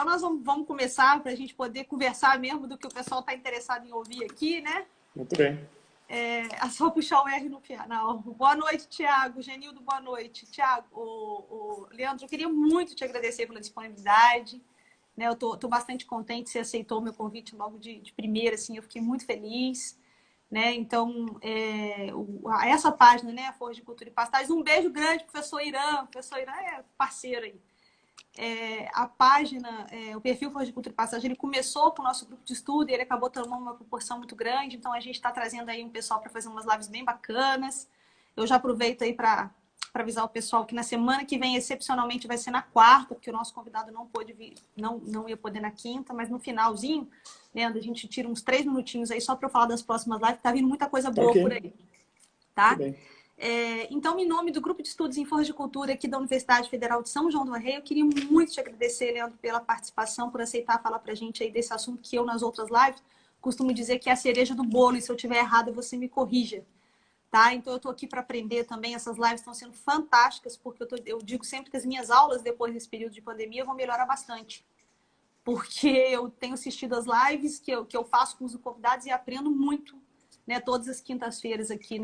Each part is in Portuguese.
Então, nós vamos começar para a gente poder conversar mesmo do que o pessoal está interessado em ouvir aqui, né? Muito bem. É só puxar o R no final. Boa noite, Tiago. Genildo, boa noite. Tiago, Leandro, eu queria muito te agradecer pela disponibilidade. Né? Eu tô bastante contente que você aceitou o meu convite logo de primeira, assim, eu fiquei muito feliz. Né? Então, essa página, né, a Forja de Cultura e Pastagens, um beijo grande, professor Irã. Professor Irã é parceiro aí. A página, o perfil Forja de Cultura e Pastagem, ele começou com o nosso grupo de estudo e ele acabou tomando uma proporção muito grande, então a gente está trazendo aí um pessoal para fazer umas lives bem bacanas. Eu já aproveito aí para avisar o pessoal que na semana que vem, excepcionalmente, vai ser na quarta, porque o nosso convidado não pôde vir, não ia poder na quinta, mas no finalzinho, né, a gente tira uns 3 minutinhos aí só para eu falar das próximas lives, tá vindo muita coisa boa por aí. Tá? Muito bem. Então, em nome do Grupo de Estudos em Forja de Cultura aqui da Universidade Federal de São João do Rei, eu queria muito te agradecer, Leandro, pela participação, por aceitar falar para a gente aí desse assunto que eu, nas outras lives, costumo dizer que é a cereja do bolo, e se eu estiver errada, você me corrija. Tá? Então, eu estou aqui para aprender também. Essas lives estão sendo fantásticas, porque eu digo sempre que as minhas aulas, depois desse período de pandemia, vão melhorar bastante. Porque eu tenho assistido as lives que eu faço com os convidados e aprendo muito, né, todas as quintas-feiras aqui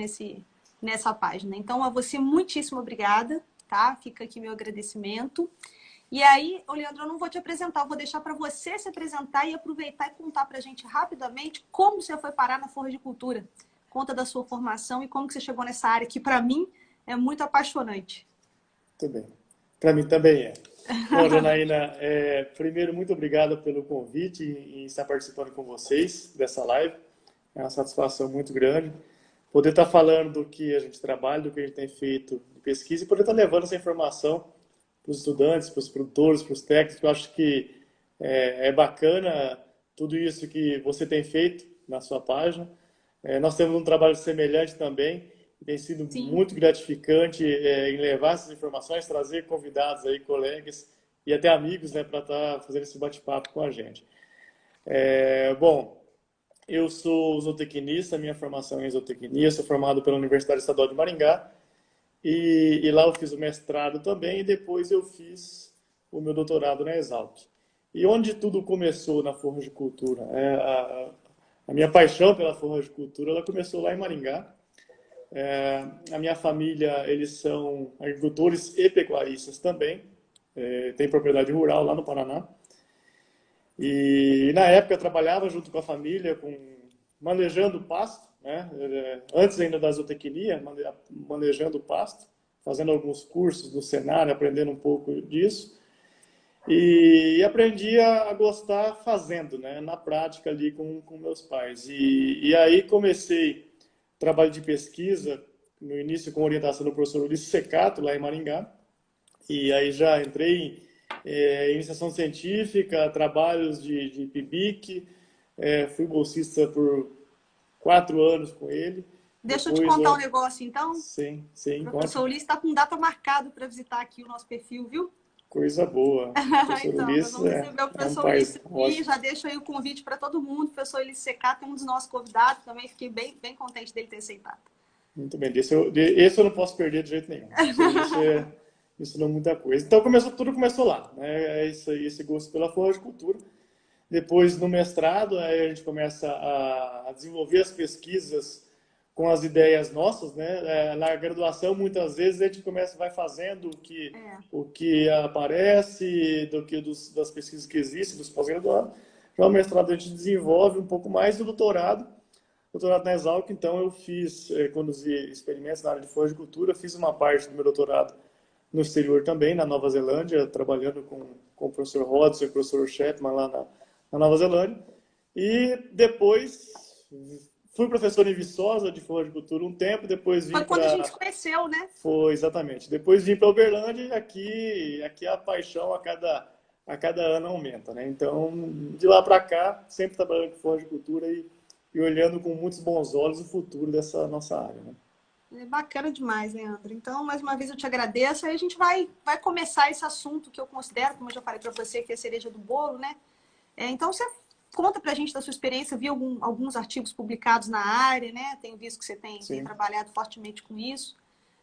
nessa página. Então, a você, muitíssimo obrigada, tá? Fica aqui meu agradecimento. E aí, Leandro, eu não vou te apresentar, eu vou deixar para você se apresentar e aproveitar e contar para a gente rapidamente como você foi parar na Forja de Cultura. Conta da sua formação e como que você chegou nessa área, que para mim é muito apaixonante. Muito bem. Para mim também é. Bom, Janaína, primeiro, muito obrigado pelo convite e estar participando com vocês dessa live. É uma satisfação muito grande. Poder estar falando do que a gente trabalha, do que a gente tem feito de pesquisa e poder estar levando essa informação para os estudantes, para os produtores, para os técnicos. Eu acho que é bacana tudo isso que você tem feito na sua página. Nós temos um trabalho semelhante também, e tem sido Sim. muito gratificante em levar essas informações, trazer convidados aí, colegas e até amigos, né, para estar fazendo esse bate-papo com a gente. Bom, eu sou zootecnista, minha formação é em zootecnia, sou formado pela Universidade Estadual de Maringá e lá eu fiz o mestrado também e depois eu fiz o meu doutorado na Exalc. E onde tudo começou na forragicultura? A minha paixão pela forragicultura, ela começou lá em Maringá. A minha família, eles são agricultores e pecuaristas também. Tem propriedade rural lá no Paraná. E na época eu trabalhava junto com a família, manejando pasto, né? Antes ainda da zootecnia, manejando pasto, fazendo alguns cursos do Senar, aprendendo um pouco disso. E aprendi a gostar fazendo, né? Na prática ali com meus pais. E aí comecei trabalho de pesquisa, no início com orientação do professor Ulisses Secato, lá em Maringá. E aí já entrei em iniciação científica, trabalhos de PIBIC, fui bolsista por 4 anos com ele. Deixa eu te Depois, contar um negócio, então. sim, O professor Ulisses está com data marcada para visitar aqui o nosso perfil, viu? Coisa boa. O professor Então, nós Ulisses vamos receber o é um professor pai Ulisses aqui. ótimo. Já deixo aí o convite para todo mundo. O professor Ulisses Secato é um dos nossos convidados. Também fiquei bem contente dele ter aceitado. Muito bem. Esse eu não posso perder de jeito nenhum. Isso ensinou muita coisa. Então, tudo começou lá, né? Esse gosto pela floricultura. Depois, no mestrado, aí a gente começa a desenvolver as pesquisas com as ideias nossas, né? Na graduação, muitas vezes, a gente vai fazendo o que aparece, das pesquisas que existem, dos pós-graduados. Já o mestrado a gente desenvolve um pouco mais, e o doutorado na Exalc, então eu conduzi experimentos na área de floricultura, fiz uma parte do meu doutorado no exterior também, na Nova Zelândia, trabalhando com o professor Rodson e o professor Shetman lá na Nova Zelândia. E depois fui professor em Viçosa de floricultura um tempo, depois vim para... Foi quando a gente se conheceu, né? Foi, exatamente. Depois vim para Uberlândia e aqui a paixão a cada ano aumenta, né? Então, de lá para cá, sempre trabalhando com floricultura e olhando com muitos bons olhos o futuro dessa nossa área, né? É bacana demais, Leandro. Então, mais uma vez eu te agradeço. Aí a gente vai começar esse assunto que eu considero, como eu já falei para você, que é a cereja do bolo, né? Então, você conta pra gente da sua experiência. Eu vi alguns artigos publicados na área, né? Tenho visto que você tem trabalhado fortemente com isso.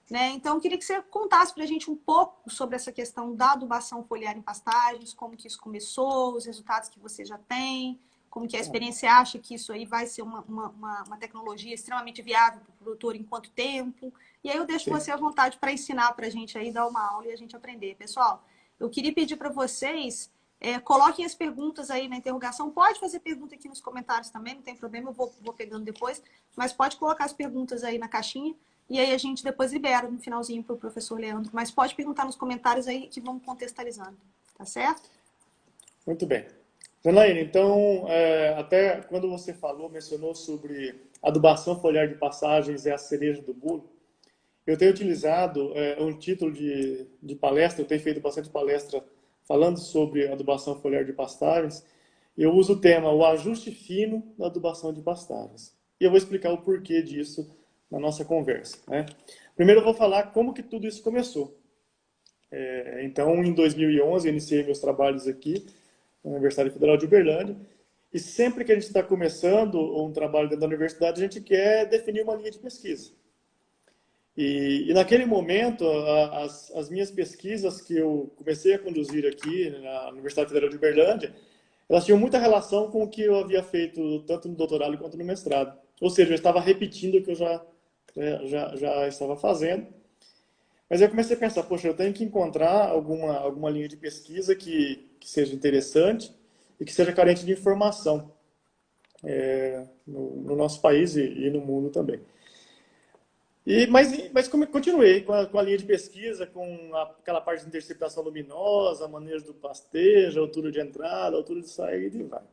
né? Então, eu queria que você contasse para a gente um pouco sobre essa questão da adubação foliar em pastagens, como que isso começou, os resultados que você já tem, como que a experiência acha que isso aí vai ser uma tecnologia extremamente viável para o produtor em quanto tempo. E aí eu deixo Sim. você à vontade para ensinar para a gente aí, dar uma aula e a gente aprender. Pessoal, eu queria pedir para vocês, coloquem as perguntas aí na interrogação. Pode fazer pergunta aqui nos comentários também, não tem problema, eu vou pegando depois. Mas pode colocar as perguntas aí na caixinha. E aí a gente depois libera no finalzinho para o professor Leandro. Mas pode perguntar nos comentários aí que vamos contextualizando. Tá certo? Muito bem. Janaína, então, até quando você mencionou sobre adubação foliar de passagens é a cereja do bolo, eu tenho utilizado um título de palestra, eu tenho feito bastante palestra falando sobre adubação foliar de pastagens, e eu uso o tema o ajuste fino da adubação de pastagens. E eu vou explicar o porquê disso na nossa conversa, né? Primeiro eu vou falar como que tudo isso começou. Então, em 2011, eu iniciei meus trabalhos aqui na Universidade Federal de Uberlândia, e sempre que a gente está começando um trabalho dentro da universidade, a gente quer definir uma linha de pesquisa. E naquele momento, as minhas pesquisas que eu comecei a conduzir aqui na Universidade Federal de Uberlândia, elas tinham muita relação com o que eu havia feito tanto no doutorado quanto no mestrado. Ou seja, eu estava repetindo o que eu já estava fazendo. Mas eu comecei a pensar, poxa, eu tenho que encontrar alguma linha de pesquisa que seja interessante e que seja carente de informação no nosso país e no mundo também. Mas continuei com a linha de pesquisa, com aquela parte de interceptação luminosa, manejo do pastejo, altura de entrada, altura de saída e vai.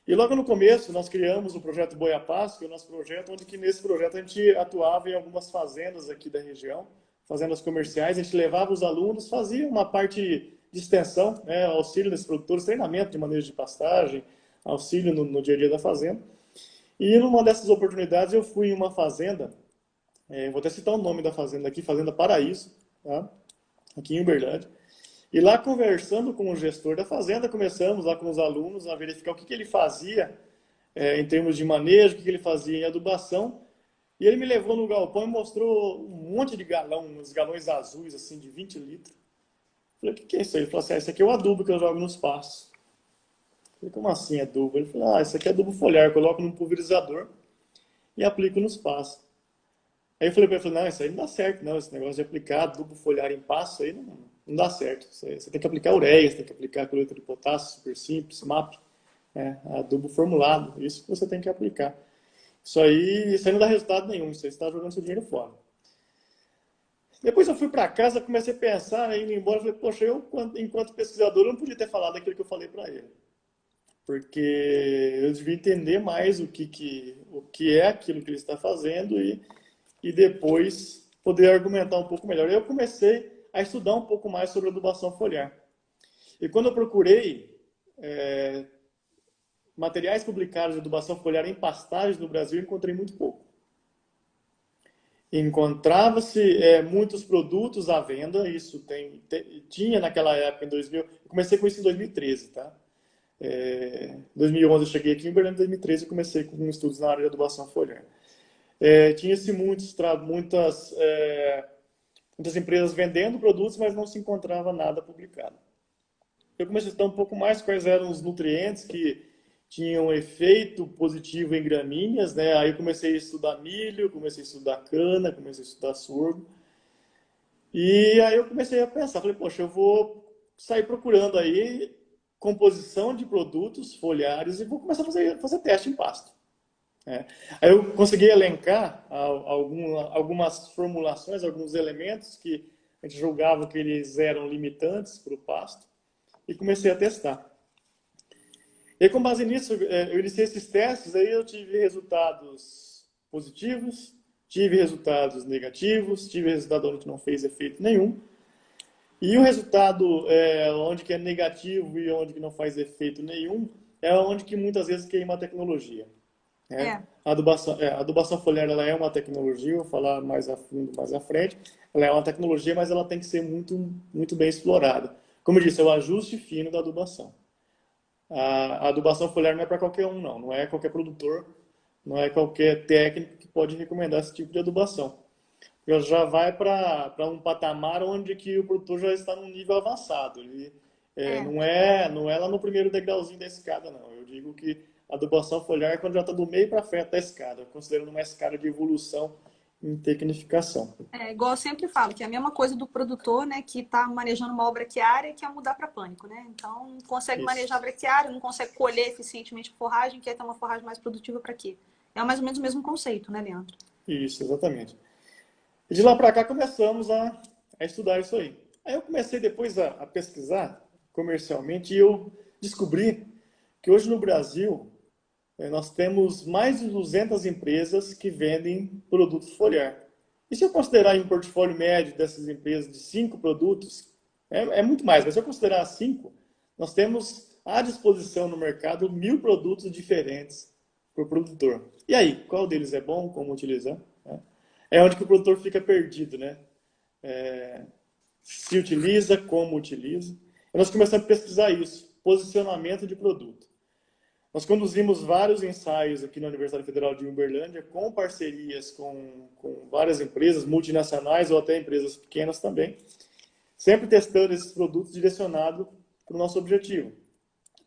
E logo no começo nós criamos o projeto Boiapás, que é o nosso projeto, onde que nesse projeto a gente atuava em algumas fazendas aqui da região, fazendas comerciais, a gente levava os alunos, fazia uma parte de extensão, né, auxílio desses produtores, treinamento de manejo de pastagem, auxílio no dia a dia da fazenda. E numa dessas oportunidades eu fui em uma fazenda, vou até citar o nome da fazenda aqui, Fazenda Paraíso, tá? Aqui em Uberlândia. E lá, conversando com o gestor da fazenda, começamos lá com os alunos a verificar o que ele fazia em termos de manejo, o que ele fazia em adubação. E ele me levou no galpão e mostrou um monte de galão, uns galões azuis, assim, de 20 litros. Eu falei, o que é isso aí? Ele falou assim, isso aqui é o adubo que eu jogo nos pastos. Eu falei, como assim adubo? Ele falou, isso aqui é adubo foliar, eu coloco num pulverizador e aplico nos pastos. Aí eu falei para ele, não, isso aí não dá certo, não, esse negócio de aplicar adubo foliar em pasto aí não dá certo. Você tem que aplicar ureia, você tem que aplicar cloreto de potássio, super simples, MAP, adubo formulado, isso que você tem que aplicar. Isso aí não dá resultado nenhum, isso aí você está jogando seu dinheiro fora. Depois eu fui para casa, comecei a pensar, indo embora, falei, poxa, eu, enquanto pesquisador, não podia ter falado aquilo que eu falei para ele. Porque eu devia entender mais o que é aquilo que ele está fazendo e depois poder argumentar um pouco melhor. Eu comecei a estudar um pouco mais sobre adubação foliar. E quando eu procurei materiais publicados de adubação foliar em pastagens no Brasil, eu encontrei muito pouco. Encontrava-se muitos produtos à venda, isso tinha naquela época, em 2000, eu comecei com isso em 2013, tá? Em 2011 eu cheguei aqui em Uberlândia, em 2013 eu comecei com estudos na área de adubação foliar. Tinha-se muitas empresas vendendo produtos, mas não se encontrava nada publicado. Eu comecei a estudar um pouco mais quais eram os nutrientes que tinham efeito positivo em gramíneas, né? Aí eu comecei a estudar milho, comecei a estudar cana, comecei a estudar sorgo. E aí eu comecei a pensar, falei, poxa, eu vou sair procurando aí composição de produtos foliares e vou começar a fazer teste em pasto. Aí eu consegui elencar algumas formulações, alguns elementos que a gente julgava que eles eram limitantes para o pasto e comecei a testar. E com base nisso, eu iniciei esses testes, aí eu tive resultados positivos, tive resultados negativos, tive resultado onde não fez efeito nenhum. E o resultado onde que é negativo e onde que não faz efeito nenhum, é onde que muitas vezes queima a tecnologia. A adubação foliar ela é uma tecnologia, vou falar mais a fundo, mais à frente. Ela é uma tecnologia, mas ela tem que ser muito, muito bem explorada. Como eu disse, é o ajuste fino da adubação. A adubação foliar não é para qualquer um, não. Não é qualquer produtor, não é qualquer técnico que pode recomendar esse tipo de adubação. já vai para um patamar onde que o produtor já está num nível avançado. Ele É, não é lá no primeiro degrauzinho da escada, não. Eu digo que a adubação foliar é quando já está do meio para frente da escada, eu considero uma escada de evolução em tecnificação. igual eu sempre falo, que é a mesma coisa do produtor, né, que está manejando uma braquiária e quer mudar para pânico, né? Então, não consegue manejar a Isso, braquiária, não consegue colher eficientemente a forragem, quer ter uma forragem mais produtiva para quê? É mais ou menos o mesmo conceito, né, Leandro? isso, exatamente. E de lá para cá começamos a estudar isso aí. Aí eu comecei depois a pesquisar comercialmente e eu descobri que hoje no Brasil nós temos mais de 200 empresas que vendem produtos foliar. E se eu considerar em um portfólio médio dessas empresas de 5 produtos, é muito mais, mas se eu considerar 5, nós temos à disposição no mercado 1.000 produtos diferentes para o produtor. E aí, qual deles é bom, como utilizar? É onde que o produtor fica perdido, né? Se utiliza, como utiliza. E nós começamos a pesquisar isso, posicionamento de produto. Nós conduzimos vários ensaios aqui na Universidade Federal de Uberlândia, com parcerias com várias empresas multinacionais ou até empresas pequenas também, sempre testando esses produtos direcionados para o nosso objetivo,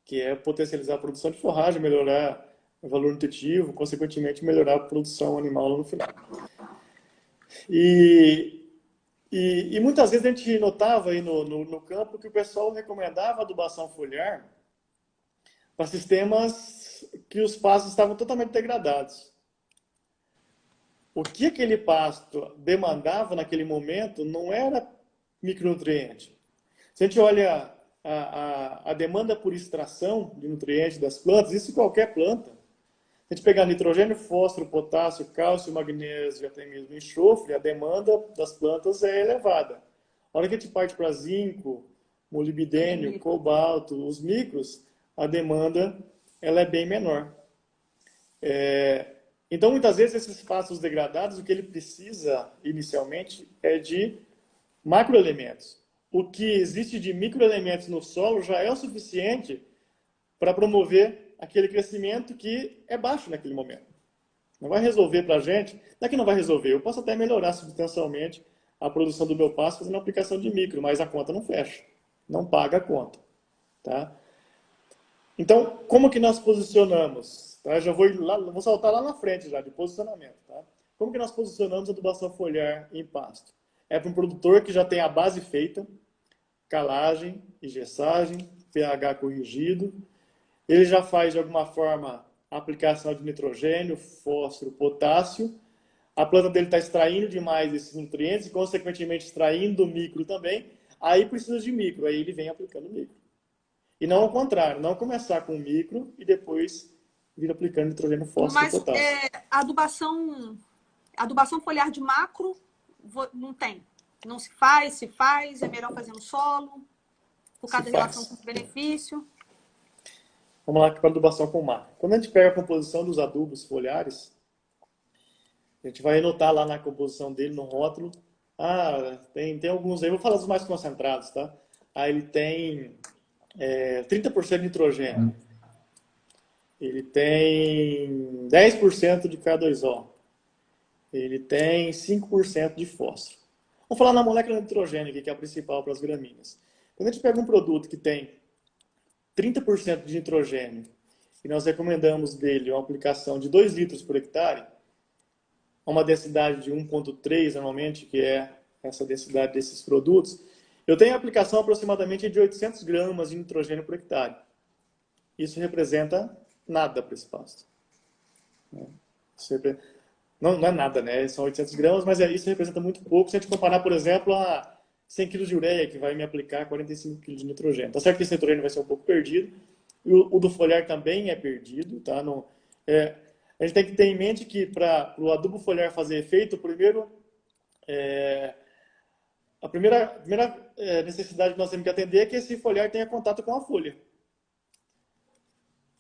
que é potencializar a produção de forragem, melhorar o valor nutritivo, consequentemente melhorar a produção animal lá no final. E, e muitas vezes a gente notava aí no campo que o pessoal recomendava adubação foliar para sistemas que os pastos estavam totalmente degradados. O que aquele pasto demandava naquele momento não era micronutriente. Se a gente olha a demanda por extração de nutrientes das plantas, isso em qualquer planta, se a gente pegar nitrogênio, fósforo, potássio, cálcio, magnésio e até mesmo enxofre, a demanda das plantas é elevada. A hora que a gente parte para zinco, molibdênio, cobalto, os micros, a demanda ela é bem menor. Então, muitas vezes, esses pastos degradados, o que ele precisa inicialmente é de macroelementos. O que existe de microelementos no solo já é o suficiente para promover aquele crescimento que é baixo naquele momento. Não vai resolver para a gente, não é que não vai resolver, eu posso até melhorar substancialmente a produção do meu pasto fazendo a aplicação de micro, mas a conta não fecha, não paga a conta. Tá? Então, como que nós posicionamos? Tá? Já vou saltar lá na frente já, de posicionamento. Tá? Como que nós posicionamos a adubação foliar em pasto? É para um produtor que já tem a base feita, calagem e gessagem, pH corrigido. Ele já faz, de alguma forma, a aplicação de nitrogênio, fósforo, potássio. A planta dele está extraindo demais esses nutrientes e, consequentemente, extraindo o micro também. Aí precisa de micro, aí ele vem aplicando micro. E não ao contrário, não começar com micro e depois vir aplicando nitrogênio, fósforo e Mas potássio. adubação foliar de macro não tem. Não se faz, é melhor fazer no solo, por Se causa da relação faz. custo-benefício. Vamos lá para a adubação com macro. Quando a gente pega a composição dos adubos foliares, a gente vai notar lá na composição dele, no rótulo, tem alguns aí, vou falar dos mais concentrados, tá? Aí ele tem 30% de nitrogênio, ele tem 10% de K2O, ele tem 5% de fósforo. Vamos falar na molécula de nitrogênio aqui, que é a principal para as gramíneas. Quando a gente pega um produto que tem 30% de nitrogênio e nós recomendamos dele uma aplicação de 2 litros por hectare, uma densidade de 1,3 normalmente, que é essa densidade desses produtos, eu tenho a aplicação aproximadamente de 800 gramas de nitrogênio por hectare. Isso representa nada para esse pasto. Não é nada, né? São 800 gramas, mas isso representa muito pouco se a gente comparar, por exemplo, a 100 kg de ureia, que vai me aplicar 45 kg de nitrogênio. Tá certo que esse nitrogênio vai ser um pouco perdido, e o do foliar também é perdido, tá? A gente tem que ter em mente que para o adubo foliar fazer efeito, a primeira necessidade que nós temos que atender é que esse foliar tenha contato com a folha.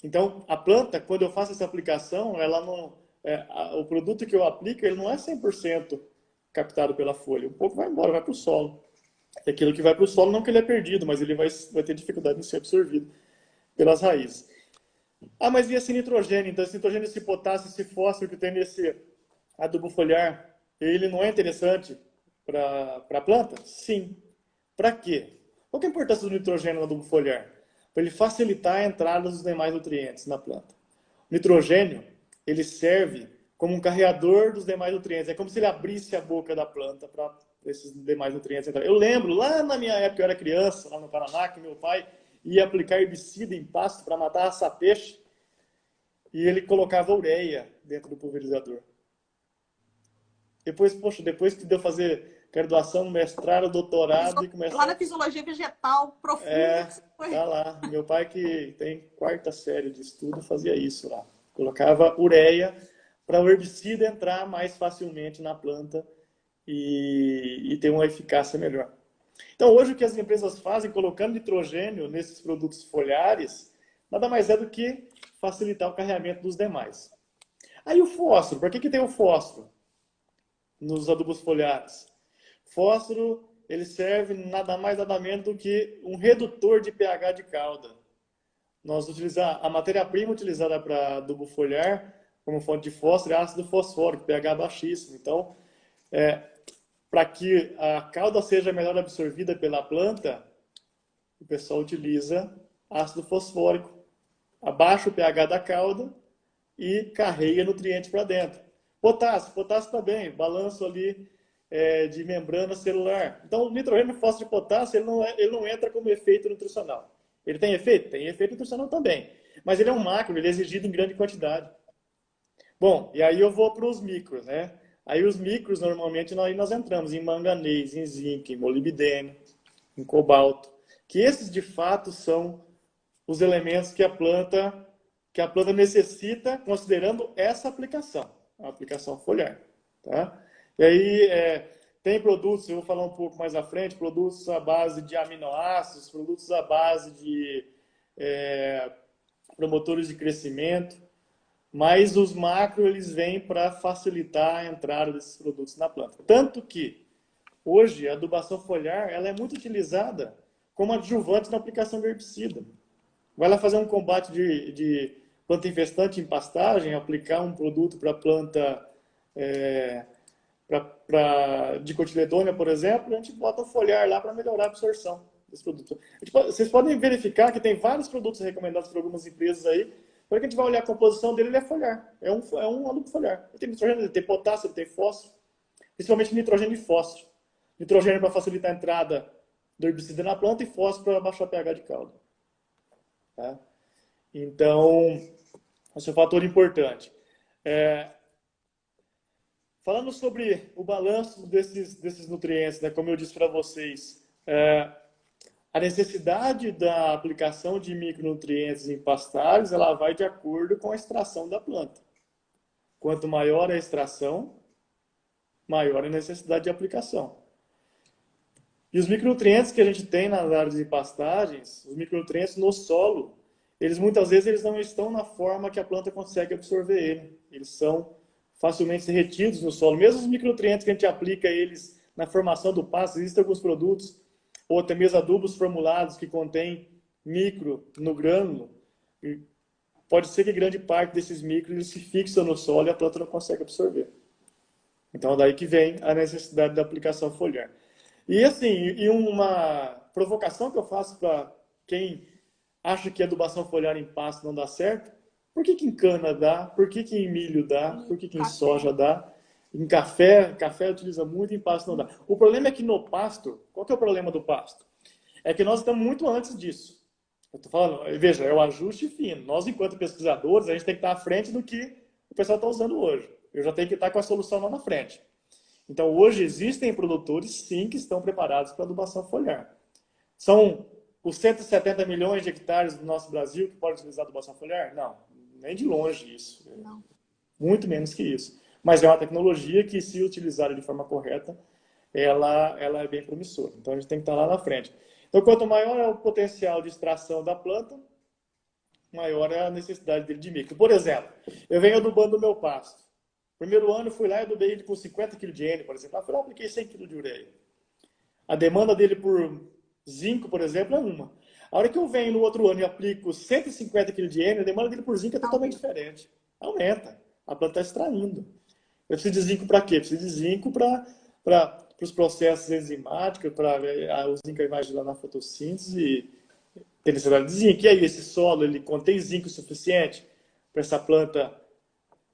Então, a planta, quando eu faço essa aplicação, ela não, o produto que eu aplico, ele não é 100% captado pela folha. Um pouco vai embora, vai para o solo. E aquilo que vai para o solo, não que ele é perdido, mas ele vai ter dificuldade de ser absorvido pelas raízes. Mas e esse nitrogênio? Então, esse nitrogênio, esse potássio, esse fósforo que tem nesse adubo foliar, ele não é interessante para a planta? Sim. Para quê? Qual que é a importância do nitrogênio no adubo foliar? Para ele facilitar a entrada dos demais nutrientes na planta. O nitrogênio, ele serve como um carreador dos demais nutrientes. É como se ele abrisse a boca da planta para esses demais nutrientes entrarem. Eu lembro, lá na minha época, eu era criança, lá no Paraná, que meu pai ia aplicar herbicida em pasto para matar aça-peixe e ele colocava ureia dentro do pulverizador. Depois, poxa, depois que deu fazer graduação, mestrado, doutorado e começar... Lá na fisiologia vegetal profunda. Tá lá. Meu pai, que tem 4ª série de estudo, fazia isso lá. Colocava ureia para o herbicida entrar mais facilmente na planta e ter uma eficácia melhor. Então, hoje o que as empresas fazem, colocando nitrogênio nesses produtos foliares, nada mais é do que facilitar o carregamento dos demais. Aí o fósforo, por que tem o fósforo nos adubos foliares? Fósforo, ele serve nada mais nada menos do que um redutor de pH de cauda. Nós utilizamos a matéria-prima utilizada para adubo foliar como fonte de fósforo é ácido fosfórico, pH baixíssimo. Então, para que a cauda seja melhor absorvida pela planta, o pessoal utiliza ácido fosfórico, abaixa o pH da cauda e carrega nutrientes para dentro. Potássio também, balanço ali de membrana celular. Então, o nitrogênio, fósforo e potássio, ele não entra como efeito nutricional. Ele tem efeito? Tem efeito nutricional também. Mas ele é um macro, ele é exigido em grande quantidade. Bom, e aí eu vou para os micros, né? Aí os micros, normalmente, nós entramos em manganês, em zinco, em molibdênio, em cobalto. Que esses, de fato, são os elementos que a planta necessita, considerando essa aplicação, a aplicação foliar. Tá? E aí, tem produtos, eu vou falar um pouco mais à frente, produtos à base de aminoácidos, produtos à base de promotores de crescimento, mas os macro eles vêm para facilitar a entrada desses produtos na planta. Tanto que, hoje, a adubação foliar ela é muito utilizada como adjuvante na aplicação de herbicida. Vai lá fazer um combate de planta infestante em pastagem, aplicar um produto para planta de cotiledônia, por exemplo, a gente bota o foliar lá para melhorar a absorção desse produto. Vocês podem verificar que tem vários produtos recomendados por algumas empresas aí. Quando a gente vai olhar a composição dele, ele é foliar. É um adubo foliar. Ele tem nitrogênio, ele tem potássio, ele tem fósforo. Principalmente nitrogênio e fósforo. Nitrogênio para facilitar a entrada do herbicida na planta e fósforo para baixar o pH de cauda. Tá? Então, esse é um fator importante. Falando sobre o balanço desses nutrientes, né, como eu disse para vocês, a necessidade da aplicação de micronutrientes em pastagens, ela vai de acordo com a extração da planta. Quanto maior a extração, maior a necessidade de aplicação. E os micronutrientes que a gente tem nas áreas de pastagens, os micronutrientes no solo, eles muitas vezes eles não estão na forma que a planta consegue absorver ele. Eles são facilmente retidos no solo. Mesmo os micronutrientes que a gente aplica eles na formação do pasto, existem alguns produtos ou até mesmo adubos formulados que contêm micro no grânulo, e pode ser que grande parte desses micros eles se fixam no solo e a planta não consegue absorver. Então, é daí que vem a necessidade da aplicação foliar. E assim, e uma provocação que eu faço para quem acha que a adubação foliar em pasto não dá certo, por que em cana dá? Por que em milho dá? Por que em soja dá? Em café utiliza muito, em pasto não dá. O problema é que no pasto, qual que é o problema do pasto? É que nós estamos muito antes disso. Eu estou falando, veja, é o ajuste fino. Nós, enquanto pesquisadores, a gente tem que estar à frente do que o pessoal está usando hoje. Eu já tenho que estar com a solução lá na frente. Então, hoje existem produtores, sim, que estão preparados para adubação foliar. São os 170 milhões de hectares do nosso Brasil que podem utilizar adubação foliar? Não, nem de longe isso. Não. Muito menos que isso. Mas é uma tecnologia que, se utilizada de forma correta, ela é bem promissora. Então, a gente tem que estar lá na frente. Então, quanto maior é o potencial de extração da planta, maior é a necessidade dele de micro. Por exemplo, eu venho adubando o meu pasto. Primeiro ano, eu fui lá e adubei ele com 50 kg de N, por exemplo. Eu fui lá e apliquei 100 kg de ureia. A demanda dele por zinco, por exemplo, é uma. A hora que eu venho no outro ano e aplico 150 kg de N, a demanda dele por zinco é totalmente diferente. Aumenta. A planta está extraindo. Eu preciso de zinco para quê? Eu preciso de zinco para os processos enzimáticos, para o zinco vai ajudar na fotossíntese, e tem necessidade de zinco. E aí, esse solo, ele contém zinco suficiente para essa planta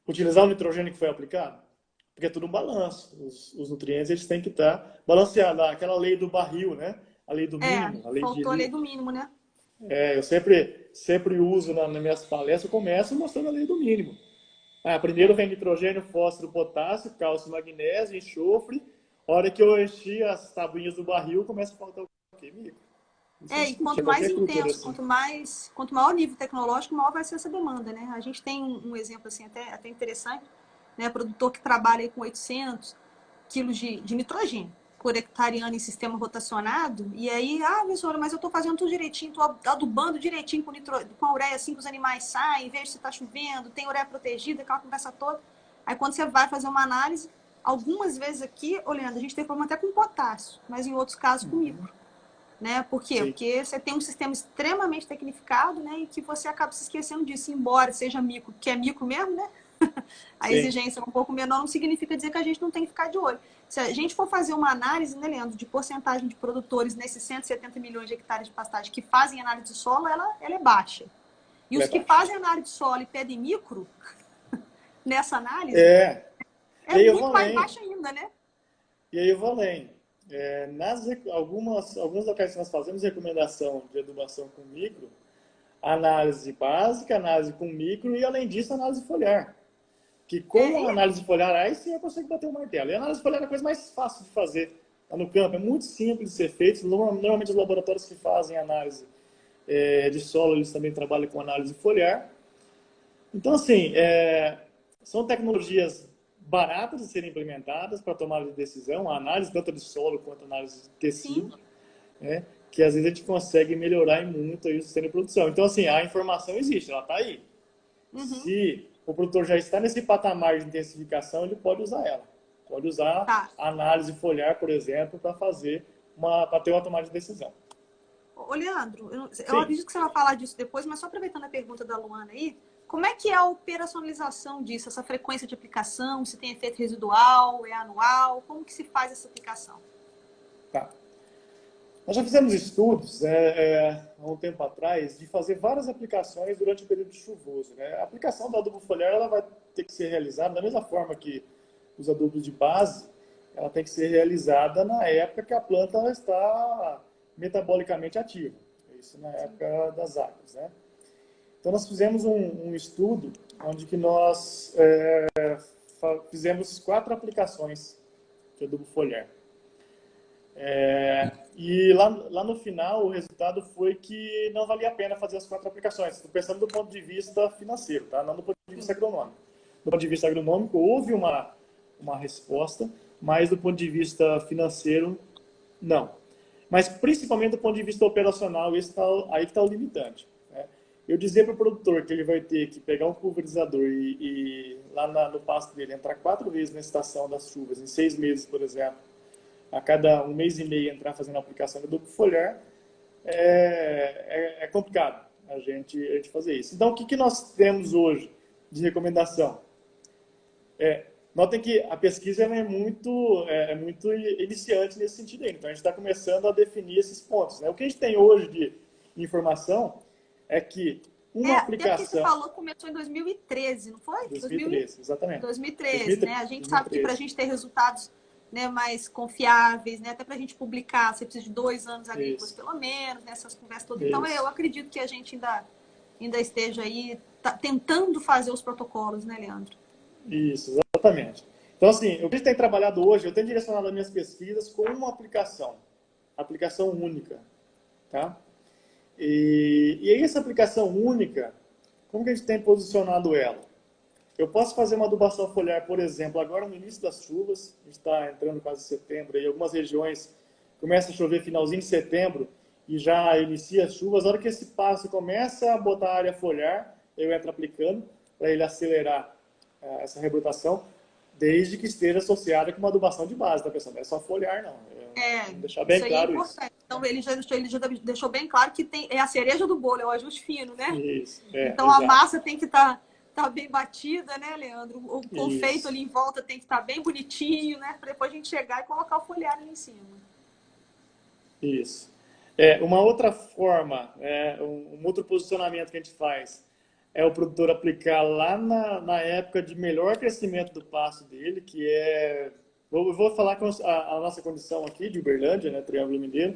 utilizar o nitrogênio que foi aplicado? Porque é tudo um balanço. Os nutrientes, eles têm que estar balanceados. Aquela lei do barril, né? A lei do mínimo, a lei de... faltou a lei do mínimo, né? Eu sempre uso nas minhas palestras, eu começo mostrando a lei do mínimo. Primeiro vem nitrogênio, fósforo, potássio, cálcio, magnésio, enxofre. A hora que eu enchi as tabuinhas do barril, começa a faltar o quê? Micro. E quanto mais intenso, quanto maior o nível tecnológico, maior vai ser essa demanda, né? A gente tem um exemplo assim até interessante, né? Produtor que trabalha aí com 800 quilos de nitrogênio por hectare ano em sistema rotacionado, e aí, professora, mas eu estou fazendo tudo direitinho, estou adubando direitinho com a ureia assim que os animais saem, vejo se está chovendo, tem ureia protegida, aquela conversa toda. Aí quando você vai fazer uma análise, algumas vezes aqui, Leandro, a gente tem problema até com potássio, mas em outros casos com micro. Né? Por quê? Sim. Porque você tem um sistema extremamente tecnificado, né? E que você acaba se esquecendo disso, embora seja micro, que é micro mesmo, né? A Sim. exigência é um pouco menor, não significa dizer que a gente não tem que ficar de olho. Se a gente for fazer uma análise, né, Leandro, de porcentagem de produtores nesses 170 milhões de hectares de pastagem que fazem análise de solo, ela é baixa. E os que fazem análise de solo e pedem micro, nessa análise, é muito mais baixa ainda, né? E aí eu vou além. Algumas locais que nós fazemos recomendação de adubação com micro, análise básica, análise com micro e, além disso, análise foliar. Que com a análise foliar, aí sim eu consigo bater o martelo. E a análise foliar é a coisa mais fácil de fazer lá no campo. É muito simples de ser feito. Normalmente os laboratórios que fazem análise de solo, eles também trabalham com análise foliar. Então, assim, são tecnologias baratas de serem implementadas para tomada de decisão, a análise tanto de solo quanto a análise de tecido, né, que às vezes a gente consegue melhorar muito aí o sistema de produção. Então, assim, a informação existe, ela está aí. Se o produtor já está nesse patamar de intensificação, ele pode usar ela. Pode usar a análise foliar, por exemplo, para ter uma tomada de decisão. Ô, Leandro, eu acredito que você vai falar disso depois, mas só aproveitando a pergunta da Luana aí, como é que é a operacionalização disso, essa frequência de aplicação, se tem efeito residual, é anual, como que se faz essa aplicação? Tá. Nós já fizemos estudos há um tempo atrás de fazer várias aplicações durante o período chuvoso, né? A aplicação do adubo foliar ela vai ter que ser realizada da mesma forma que os adubos de base, ela tem que ser realizada na época que a planta está metabolicamente ativa, isso na época das águas, né? Então nós fizemos um estudo onde que nós fizemos 4 aplicações de adubo foliar. E lá no final o resultado foi que não valia a pena fazer as 4 aplicações. Estou pensando do ponto de vista financeiro, tá? Não do ponto de vista agronômico. Do ponto de vista agronômico houve uma resposta, mas do ponto de vista financeiro, não. Mas principalmente do ponto de vista operacional, aí que está o limitante. Né? Eu dizer para o produtor que ele vai ter que pegar um pulverizador e lá no pasto dele entrar 4 vezes na estação das chuvas, em 6 meses, por exemplo, a cada 1 mês e meio entrar fazendo a aplicação do adubo foliar, é complicado a gente fazer isso. Então, o que nós temos hoje de recomendação? Notem que a pesquisa é muito iniciante nesse sentido aí. Então, a gente está começando a definir esses pontos. Né? O que a gente tem hoje de informação é que uma aplicação... Até que você falou que começou em 2013, não foi? 2013, exatamente. 2013, né? A gente sabe que para a gente ter resultados, né, mais confiáveis, né, até para a gente publicar, você precisa de 2 anos agrícolas pelo menos, nessas conversas todas. Então, eu acredito que a gente ainda esteja aí tentando fazer os protocolos, né, Leandro? Isso, exatamente. Então, assim, o que a gente tem trabalhado hoje, eu tenho direcionado as minhas pesquisas com uma aplicação única, tá? E aí essa aplicação única, como que a gente tem posicionado ela? Eu posso fazer uma adubação foliar, por exemplo, agora no início das chuvas, a gente está entrando quase em setembro, e algumas regiões começa a chover finalzinho de setembro e já inicia as chuvas. A hora que esse pasto começa a botar a área foliar, eu entro aplicando para ele acelerar essa rebrotação, desde que esteja associada com uma adubação de base, tá, pessoal? Não é só foliar, não. Vou deixar bem claro isso. Então, ele já deixou bem claro que é a cereja do bolo, é o ajuste fino, né? Isso, então, exato. A massa tem que estar tá bem batida, né, Leandro? O confeito Isso. ali em volta tem que estar bem bonitinho, né? Para depois a gente chegar e colocar o folhado ali em cima. Isso. Uma outra forma, um outro posicionamento que a gente faz é o produtor aplicar lá na época de melhor crescimento do pasto dele, que é... Eu vou falar com a nossa condição aqui de Uberlândia, né, Triângulo Mineiro,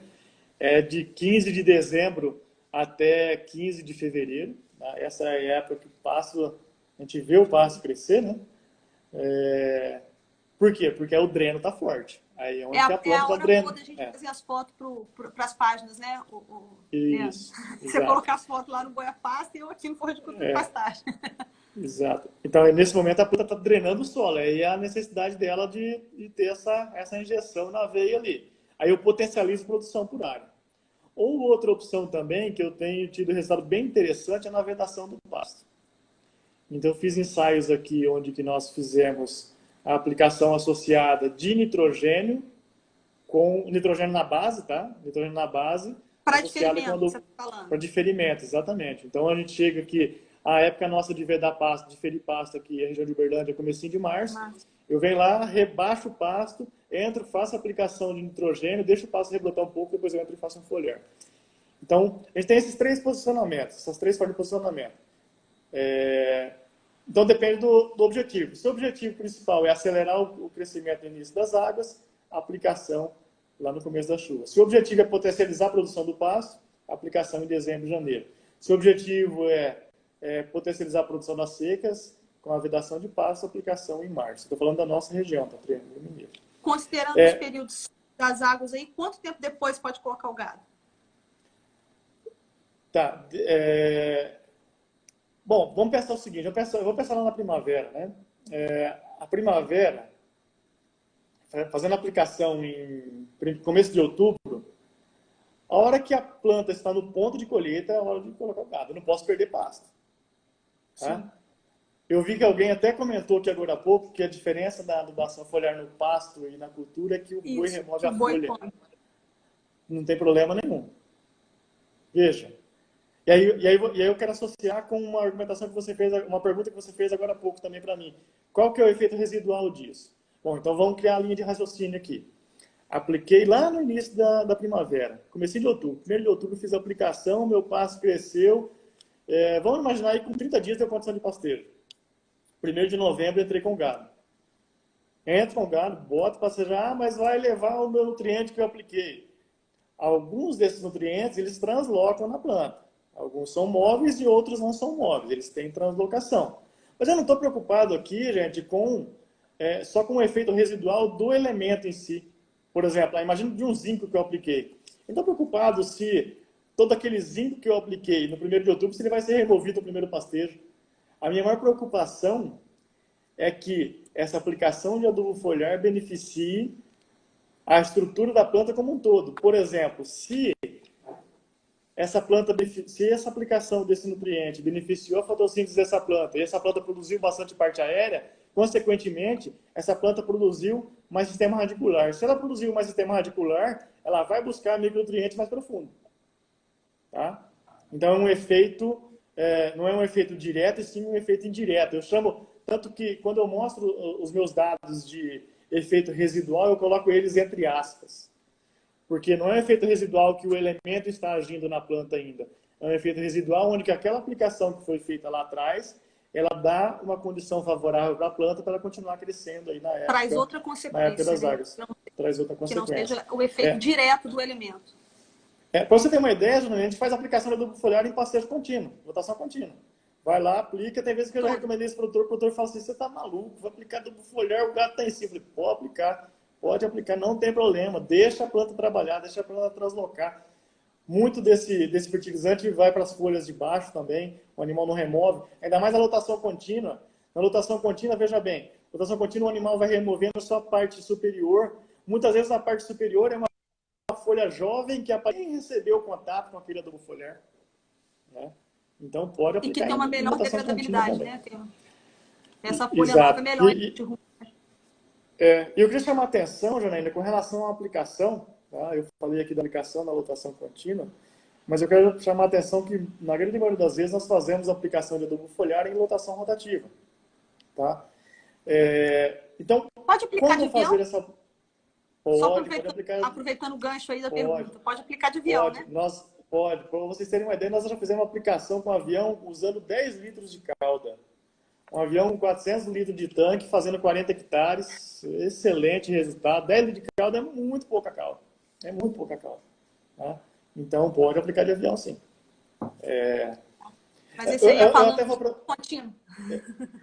é de 15 de dezembro até 15 de fevereiro. Tá? Essa é a época que o pasto, a gente vê o pasto crescer, né? Por quê? Porque o dreno está forte. Aí é onde que a É planta a está hora dreno. boa da gente fazer as fotos para as páginas, né, Leandro? Isso, Você exato. colocar as fotos lá no Boia Pasta e eu aqui no Forro de Cultura e Pastagem. Exato. Então, nesse momento, a planta está drenando o solo. Aí é a necessidade dela de ter essa injeção na veia ali. Aí eu potencializo a produção por área. Ou outra opção também, que eu tenho tido resultado bem interessante, é na vedação do pasto. Então, eu fiz ensaios aqui onde que nós fizemos a aplicação associada de nitrogênio, com nitrogênio na base, tá? Nitrogênio na base, Para associado com diferimento, que você adubo está falando. para diferimento, exatamente. Então, a gente chega aqui, a época nossa de vedar pasto, de ferir pasto aqui, a região de Uberlândia, comecinho de março. Eu venho lá, rebaixo o pasto, entro, faço a aplicação de nitrogênio, deixo o pasto rebrotar um pouco, depois eu entro e faço um foliar. Então, a gente tem esses três posicionamentos, essas três formas de posicionamento. Então, depende do objetivo. Se o objetivo principal é acelerar o crescimento no início das águas, a aplicação lá no começo da chuva. Se o objetivo é potencializar a produção do pasto, a aplicação em dezembro e janeiro. Se o objetivo é potencializar a produção das secas, com a vedação de pasto, a aplicação em março. Estou falando da nossa região, tá? Triângulo Mineiro. Considerando os períodos das águas aí, quanto tempo depois pode colocar o gado? Tá. Bom, vamos pensar o seguinte, eu vou pensar lá na primavera, né? A primavera, fazendo a aplicação em começo de outubro, a hora que a planta está no ponto de colheita é a hora de colocar o gado. Eu não posso perder pasto. Tá? Eu vi que alguém até comentou aqui agora há pouco que a diferença da adubação foliar no pasto e na cultura é que o boi remove a folha. Não tem problema nenhum. Veja. E aí eu quero associar com uma argumentação que você fez, uma pergunta que você fez agora há pouco também para mim. Qual que é o efeito residual disso? Bom, então vamos criar a linha de raciocínio aqui. Apliquei lá no início da primavera, comecei de outubro. 1º de outubro fiz a aplicação, meu pasto cresceu. Vamos imaginar aí com 30 dias deu condição de pasteiro. 1º de novembro entrei com o gado. Entro com o gado, boto para pastejar, mas vai levar o meu nutriente que eu apliquei. Alguns desses nutrientes, eles translocam na planta. Alguns são móveis e outros não são móveis. Eles têm translocação. Mas eu não estou preocupado aqui, gente, só com o efeito residual do elemento em si. Por exemplo, imagina de um zinco que eu apliquei. Eu não estou preocupado se todo aquele zinco que eu apliquei no 1º de outubro, se ele vai ser removido no primeiro pastejo. A minha maior preocupação é que essa aplicação de adubo foliar beneficie a estrutura da planta como um todo. Por exemplo, se essa aplicação desse nutriente beneficiou a fotossíntese dessa planta e essa planta produziu bastante parte aérea, consequentemente, essa planta produziu mais sistema radicular. Se ela produziu mais sistema radicular, ela vai buscar micronutrientes mais profundo. Tá? Então, é um efeito, não é um efeito direto, e sim um efeito indireto. Eu chamo, tanto que quando eu mostro os meus dados de efeito residual, eu coloco eles entre aspas. Porque não é um efeito residual que o elemento está agindo na planta ainda. É um efeito residual onde aquela aplicação que foi feita lá atrás, ela dá uma condição favorável para a planta para ela continuar crescendo aí na época. Traz outra consequência, das né? águas. Traz outra consequência. Que não seja o efeito direto do elemento. Para você ter uma ideia, a gente faz a aplicação do adubo foliar em pastejo contínuo, rotação contínua. Vai lá, aplica. Tem vezes que eu já recomendei esse produtor, o produtor fala assim, você está maluco, vou aplicar adubo foliar, o gato está em cima. Eu falei, pode aplicar. Pode aplicar, não tem problema. Deixa a planta trabalhar, deixa a planta translocar. Muito desse fertilizante vai para as folhas de baixo também. O animal não remove. Ainda mais a lotação contínua. Na lotação contínua, veja bem, lotação contínua o animal vai removendo só a parte superior. Muitas vezes a parte superior é uma folha jovem que nem recebeu contato com aquele adubo foliar. Né? Então pode aplicar. E que tem uma melhor degradabilidade, né? Essa folha Exato. nova é melhor. Eu queria chamar a atenção, Janaína, com relação à aplicação. Tá? Eu falei aqui da aplicação da lotação contínua. Mas eu quero chamar a atenção que, na grande maioria das vezes, nós fazemos aplicação de adubo foliar em lotação rotativa. Tá? Então, Pode aplicar de como fazer avião? essa... Só Pode aplicar... aproveitando o gancho aí da Pode, pergunta. Pode aplicar de avião, pode. né? Pode. Para vocês terem uma ideia, nós já fizemos uma aplicação com um avião usando 10 litros de calda. Um avião com 400 litros de tanque, fazendo 40 hectares. Excelente resultado. 10 litros de calda é muito pouca calda. É muito pouca calda. Tá? Então, pode aplicar de avião, sim. Mas esse aí é Eu falando até de vou... contínuo.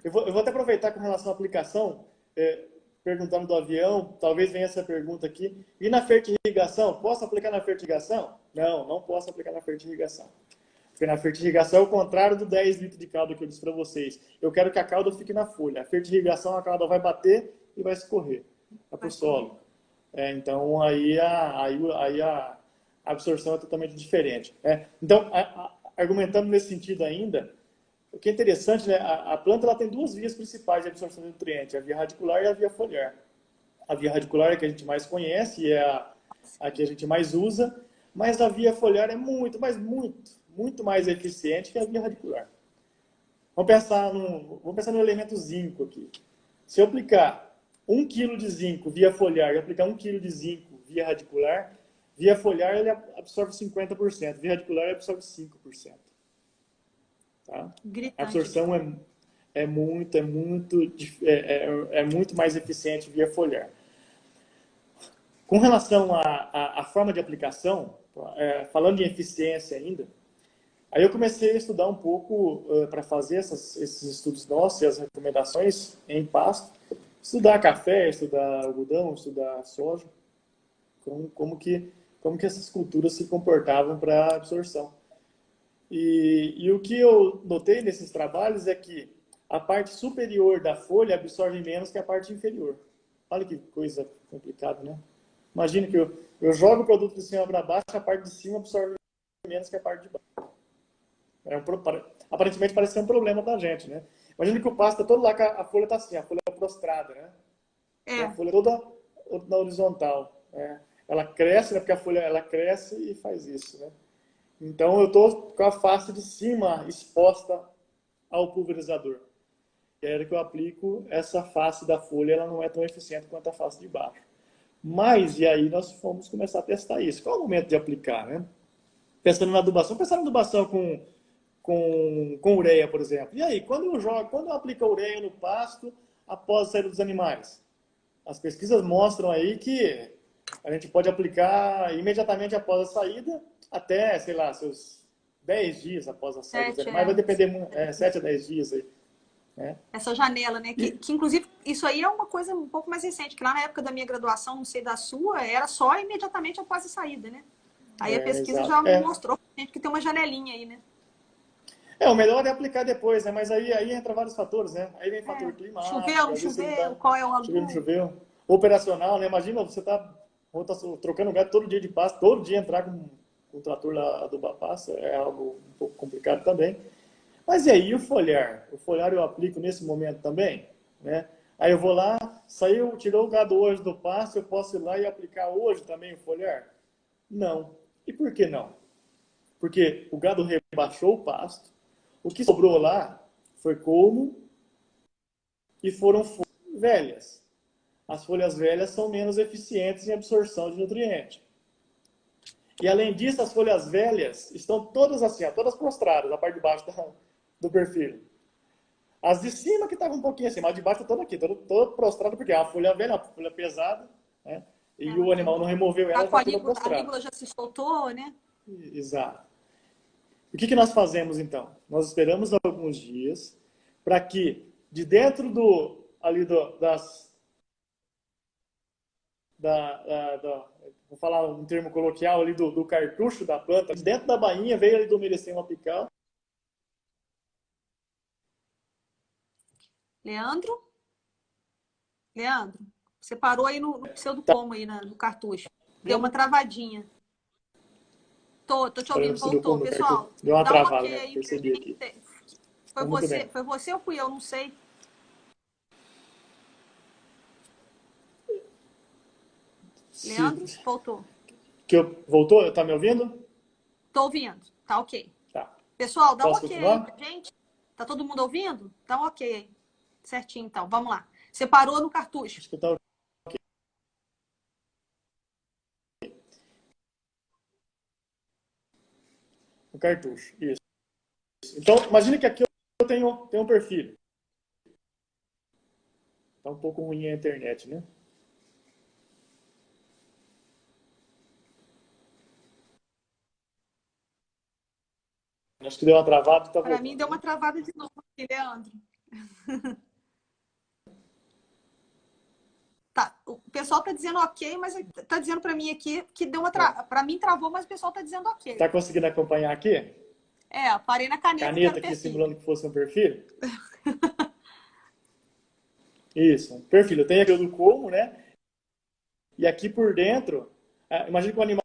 Eu vou até aproveitar com relação à aplicação, perguntando do avião, talvez venha essa pergunta aqui. E na fertirrigação, posso aplicar na fertirrigação? Não, não posso aplicar na fertirrigação. Porque na fertirrigação é o contrário do 10 litros de calda que eu disse para vocês. Eu quero que a calda fique na folha. A fertirrigação, a calda vai bater e vai escorrer para o solo. Então, aí a absorção é totalmente diferente. Então, argumentando nesse sentido ainda, o que é interessante, né? A planta ela tem duas vias principais de absorção de nutrientes, a via radicular e a via foliar. A via radicular é a que a gente mais conhece e é a que a gente mais usa, mas a via foliar é muito, mas muito mais eficiente que a via radicular. Vamos pensar no elemento zinco aqui. Se eu aplicar 1 kg de zinco via foliar e aplicar 1 kg de zinco via foliar ele absorve 50%, via radicular ele absorve 5%. Tá? A Gritante. absorção é muito mais eficiente via foliar. Com relação à forma de aplicação, falando em eficiência ainda, aí eu comecei a estudar um pouco para fazer esses estudos nossos e as recomendações em pasto, estudar café, estudar algodão, estudar soja, como que essas culturas se comportavam para absorção. E o que eu notei nesses trabalhos é que a parte superior da folha absorve menos que a parte inferior. Olha que coisa complicada, né? Imagina que eu jogo o produto de cima para baixo, a parte de cima absorve menos que a parte de baixo. Aparentemente parece ser um problema para a gente, né? Imagina que o pasto está todo lá, a folha está assim, a folha é prostrada, né? A folha toda na horizontal. Ela cresce, né? Porque a folha ela cresce e faz isso, né? Então eu estou com a face de cima exposta ao pulverizador. E aí que eu aplico essa face da folha, ela não é tão eficiente quanto a face de baixo. Mas, e aí nós fomos começar a testar isso. Qual é o momento de aplicar, né? Pensando na adubação com ureia, por exemplo. E aí, quando eu aplico a ureia no pasto após a saída dos animais? As pesquisas mostram aí que a gente pode aplicar imediatamente após a saída, até, sei lá, seus 10 dias após a saída dos animais. Vai depender muito, 7 a 10 dias aí. Essa janela, né? Que inclusive, isso aí é uma coisa um pouco mais recente, que lá na época da minha graduação, não sei da sua, era só imediatamente após a saída, né? Aí a pesquisa já mostrou pra gente que tem uma janelinha aí, né? O melhor é aplicar depois, né? Mas aí entra vários fatores, né? Aí vem fator climático. Choveu, não choveu, qual é o adubo? Choveu, não choveu. Operacional, né? Imagina, você tá trocando gado todo dia de pasto, todo dia entrar com o trator lá adubar pasto, é algo um pouco complicado também. Mas e aí o foliar? O foliar eu aplico nesse momento também, né? Aí eu vou lá, tirou o gado hoje do pasto, eu posso ir lá e aplicar hoje também o foliar? Não. E por que não? Porque o gado rebaixou o pasto, o que sobrou lá foi colmo e foram folhas velhas. As folhas velhas são menos eficientes em absorção de nutrientes. E além disso, as folhas velhas estão todas assim, todas prostradas, a parte de baixo do perfil. As de cima que estavam um pouquinho assim, mas a de baixo está toda aqui, toda prostrada, porque é uma folha velha, uma folha pesada, né? E o animal não removeu ela, está toda prostrada. A lígula já se soltou, né? Exato. O que nós fazemos então? Nós esperamos alguns dias para que de dentro vou falar um termo coloquial ali do cartucho da planta, de dentro da bainha veio ali do umedecer apical. Leandro, você parou aí no pseudopomo aí no cartucho. Deu uma travadinha. Tô te ouvindo, voltou. Pessoal, deu uma travada, ok né? Percebi aqui. Foi você ou fui eu? Não sei. Leandro, voltou. Voltou? Tá me ouvindo? Tô ouvindo. Tá ok. Tá. Pessoal, dá um Posso ok aí continuar? pra gente. Tá todo mundo ouvindo? Dá um ok aí. Certinho, então. Vamos lá. Você parou no cartucho. Acho que tá no cartucho. Isso. Então, imagine que aqui eu tenho um perfil. Tá um pouco ruim a internet, né? Acho que deu uma travada e tá Para mim, voltando, deu né? uma travada de novo aqui, Leandro. Tá. O pessoal tá dizendo ok, mas tá dizendo para mim aqui que deu uma para mim travou, mas o pessoal tá dizendo ok. Tá conseguindo acompanhar aqui? É, parei na caneta que era Caneta o aqui perfil. simulando que fosse um perfil? Isso, um perfil. Eu tenho aqui o do como, né? E aqui por dentro, imagina que o animal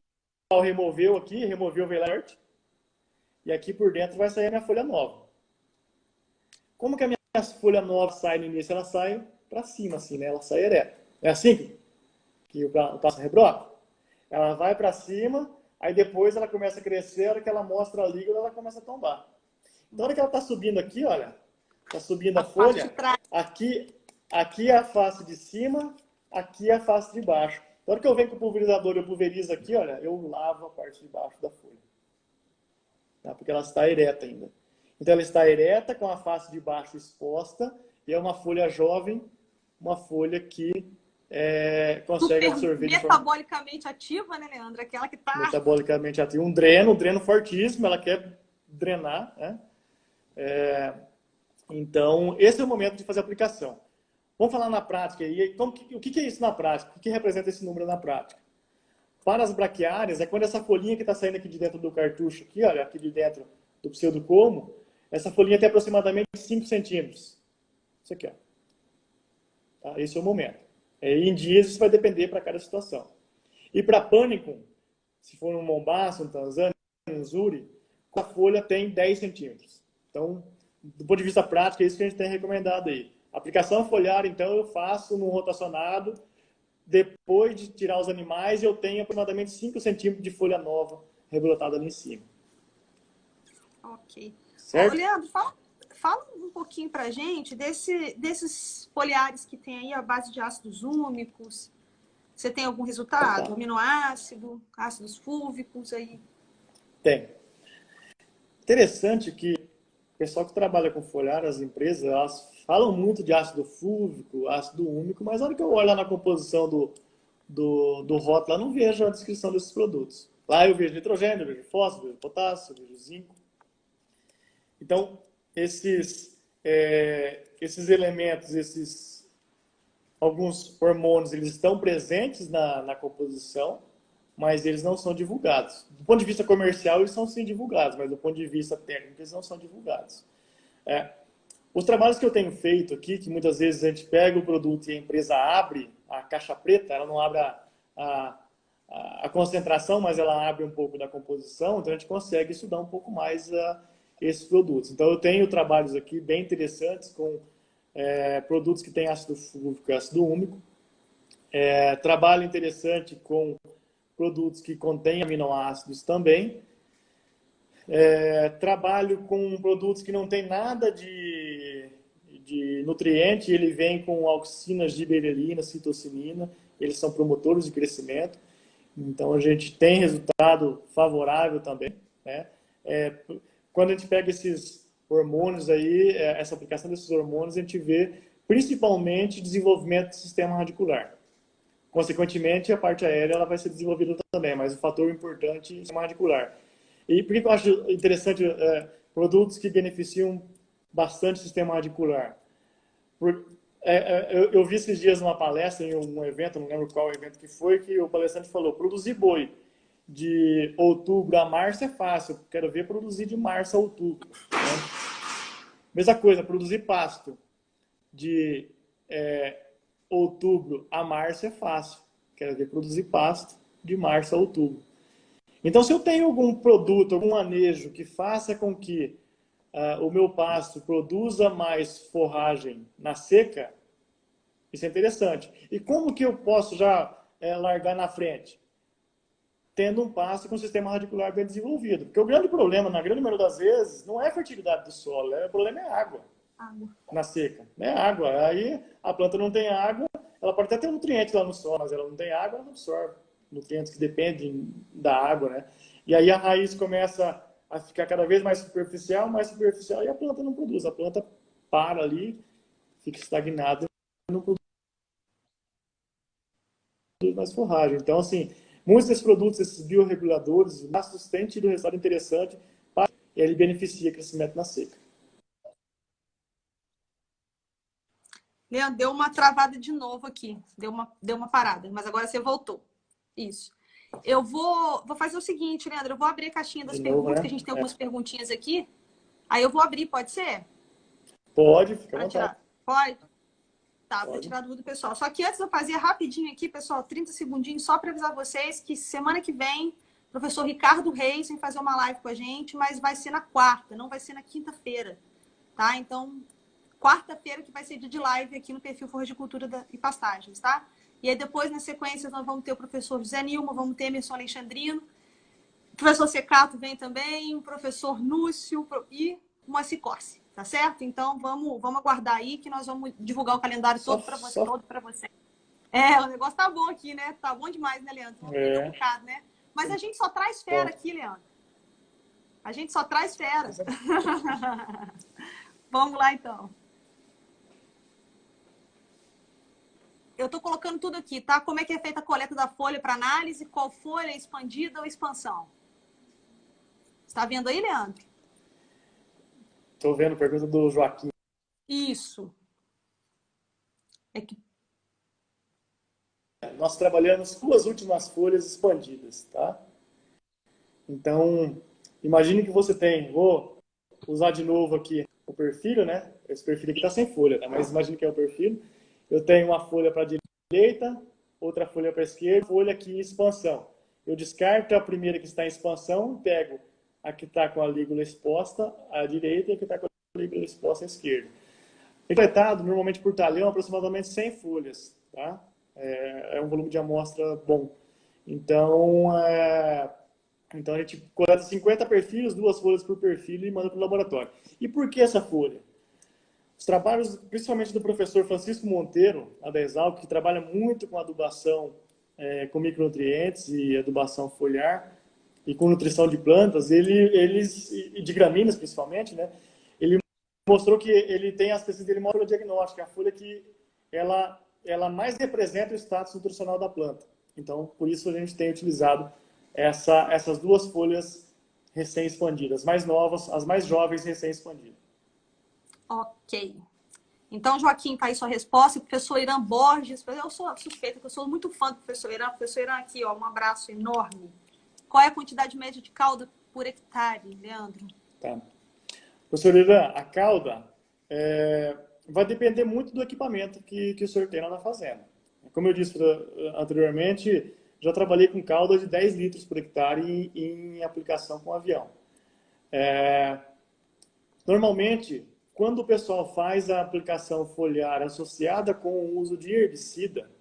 removeu aqui, removeu o velarte. E aqui por dentro vai sair a minha folha nova. Como que a minha folha nova sai no início? Ela sai para cima, assim, né? Ela sai ereta. É assim que o pássaro rebrota? Ela vai para cima, aí depois ela começa a crescer, a hora que ela mostra a lígula, ela começa a tombar. Então, a hora que ela está subindo aqui, olha, está subindo a parte de folha, trás. aqui é a face de cima, aqui é a face de baixo. Na hora que eu venho com o pulverizador e eu pulverizo aqui, olha, eu lavo a parte de baixo da folha. Tá? Porque ela está ereta ainda. Então, ela está ereta, com a face de baixo exposta, e é uma folha jovem, uma folha que consegue Super absorver de forma metabolicamente ativa, né, Leandro? Aquela que tá. metabolicamente ativa. Um dreno fortíssimo, ela quer drenar, né? Então, esse é o momento de fazer a aplicação. Vamos falar na prática. E então, o que é isso na prática? O que representa esse número na prática? Para as braquiárias, é quando essa folhinha que está saindo aqui de dentro do cartucho, aqui, olha, aqui de dentro do pseudocomo, essa folhinha tem aproximadamente 5 centímetros. Isso aqui, ó. Tá? Esse é o momento. Em dias, isso vai depender para cada situação. E para pânico, se for um Mombasa, um Tanzânia, um Zuri, a folha tem 10 centímetros. Então, do ponto de vista prático, é isso que a gente tem recomendado aí. Aplicação foliar, então, eu faço num rotacionado. Depois de tirar os animais, eu tenho aproximadamente 5 centímetros de folha nova rebrotada ali em cima. Ok. Ô, Certo? Leandro, fala um pouquinho pra gente desses foliares que tem aí a base de ácidos úmicos. Você tem algum resultado? Tá. Aminoácido, ácidos fúlvicos aí? Tem. Interessante que o pessoal que trabalha com foliar, as empresas, elas falam muito de ácido fúlvico, ácido úmico, mas na hora que eu olho lá na composição do rótulo, eu não vejo a descrição desses produtos. Lá eu vejo nitrogênio, eu vejo fósforo, eu vejo potássio, eu vejo zinco. Então, esses elementos, alguns hormônios, eles estão presentes na composição, mas eles não são divulgados. Do ponto de vista comercial, eles são sim divulgados, mas do ponto de vista técnico, eles não são divulgados. Os trabalhos que eu tenho feito aqui, que muitas vezes a gente pega o produto e a empresa abre a caixa preta, ela não abre a concentração, mas ela abre um pouco da composição, então a gente consegue estudar um pouco mais esses produtos. Então eu tenho trabalhos aqui bem interessantes com produtos que têm ácido fúlvico e ácido úmico. Trabalho interessante com produtos que contêm aminoácidos também. Trabalho com produtos que não tem nada de nutriente, ele vem com auxinas, giberelina, citocinina, eles são promotores de crescimento, então a gente tem resultado favorável também, né? Quando a gente pega esses hormônios aí, essa aplicação desses hormônios, a gente vê principalmente desenvolvimento do sistema radicular. Consequentemente, a parte aérea ela vai ser desenvolvida também, mas o fator importante é o sistema radicular. E por que eu acho interessante produtos que beneficiam bastante o sistema radicular? Eu vi esses dias numa palestra, em um evento, não lembro qual evento que foi, que o palestrante falou, produzir boi de outubro a março é fácil, quero ver produzir de março a outubro. Né? Mesma coisa, produzir pasto de outubro a março é fácil, quero ver produzir pasto de março a outubro. Então, se eu tenho algum produto, algum manejo que faça com que o meu pasto produza mais forragem na seca, isso é interessante. E como que eu posso já largar na frente? tendo um pasto com um sistema radicular bem desenvolvido. Porque o grande problema, na grande maioria das vezes, não é a fertilidade do solo, o problema é a água. Na seca. É água. Aí a planta não tem água, ela pode até ter um nutriente lá no solo, mas ela não tem água, ela não absorve nutrientes que dependem da água, né? E aí a raiz começa a ficar cada vez mais superficial, e a planta não produz. A planta para ali, fica estagnada e não produz mais forragem. Então, assim, muitos desses produtos, esses bioreguladores, o ácidos têm tido um resultado interessante e ele beneficia o crescimento na seca. Leandro, deu uma travada de novo aqui. Deu uma parada, mas agora você voltou. Isso. Eu vou fazer o seguinte, Leandro. Eu vou abrir a caixinha das perguntas, né? Que a gente tem algumas perguntinhas aqui. Aí eu vou abrir, pode ser? Pode, fica à vontade. Pode? Tá, vou tirar dúvida do pessoal. Só que antes eu fazia rapidinho aqui, pessoal, 30 segundinhos, só para avisar vocês que semana que vem o professor Ricardo Reis vem fazer uma live com a gente, mas vai ser na quarta, não vai ser na quinta-feira, tá? Então, quarta-feira que vai ser dia de live aqui no perfil Forragicultura e Pastagens, tá? E aí depois, na sequência, nós vamos ter o professor José Nilma, vamos ter Emerson Alexandrino, o professor Secato vem também, o professor Núcio e o Moacir Corsi, tá certo? Então, vamos aguardar aí que nós vamos divulgar o calendário todo para você. O negócio tá bom aqui, né? Tá bom demais, né, Leandro? Vamos ficar complicado, né? Mas a gente só traz fera aqui, Leandro. A gente só traz fera. Vamos lá, então. Eu estou colocando tudo aqui, tá? Como é que é feita a coleta da folha para análise? Qual folha é expandida ou expansão? Está vendo aí, Leandro? Estou vendo, pergunta do Joaquim. Isso. Nós trabalhamos com as últimas folhas expandidas, tá? Então, imagine que você tem, vou usar de novo aqui o perfil, né? Esse perfil aqui está sem folha, tá? Mas imagine que é o perfil. Eu tenho uma folha para a direita, outra folha para a esquerda, folha aqui em expansão. Eu descarto a primeira que está em expansão, pego a que está com a lígula exposta à direita e a que está com a lígula exposta à esquerda. Completado, normalmente por talhão, aproximadamente 100 folhas, tá? É um volume de amostra bom. Então a gente coleta 50 perfis, 2 folhas por perfil e manda para o laboratório. E por que essa folha? Os trabalhos, principalmente do professor Francisco Monteiro, da Exalc, que trabalha muito com adubação com micronutrientes e adubação foliar e com nutrição de plantas, e de gramíneas principalmente, né? Ele mostrou que ele tem as pesquisas dele mostra o diagnóstico, a folha que ela mais representa o status nutricional da planta. Então, por isso a gente tem utilizado essas 2 folhas recém-expandidas, mais novas, as mais jovens recém-expandidas. Ok. Então, Joaquim, tá aí sua resposta. Professor Irã Borges, eu sou suspeita, porque eu sou muito fã do professor Irã. Professor Irã, aqui, ó, um abraço enorme. Qual é a quantidade média de cauda por hectare, Leandro? Tá. Professor Irã, a cauda vai depender muito do equipamento que o senhor tem lá na fazenda. Como eu disse anteriormente, já trabalhei com cauda de 10 litros por hectare em aplicação com avião. Normalmente, quando o pessoal faz a aplicação foliar associada com o uso de herbicida,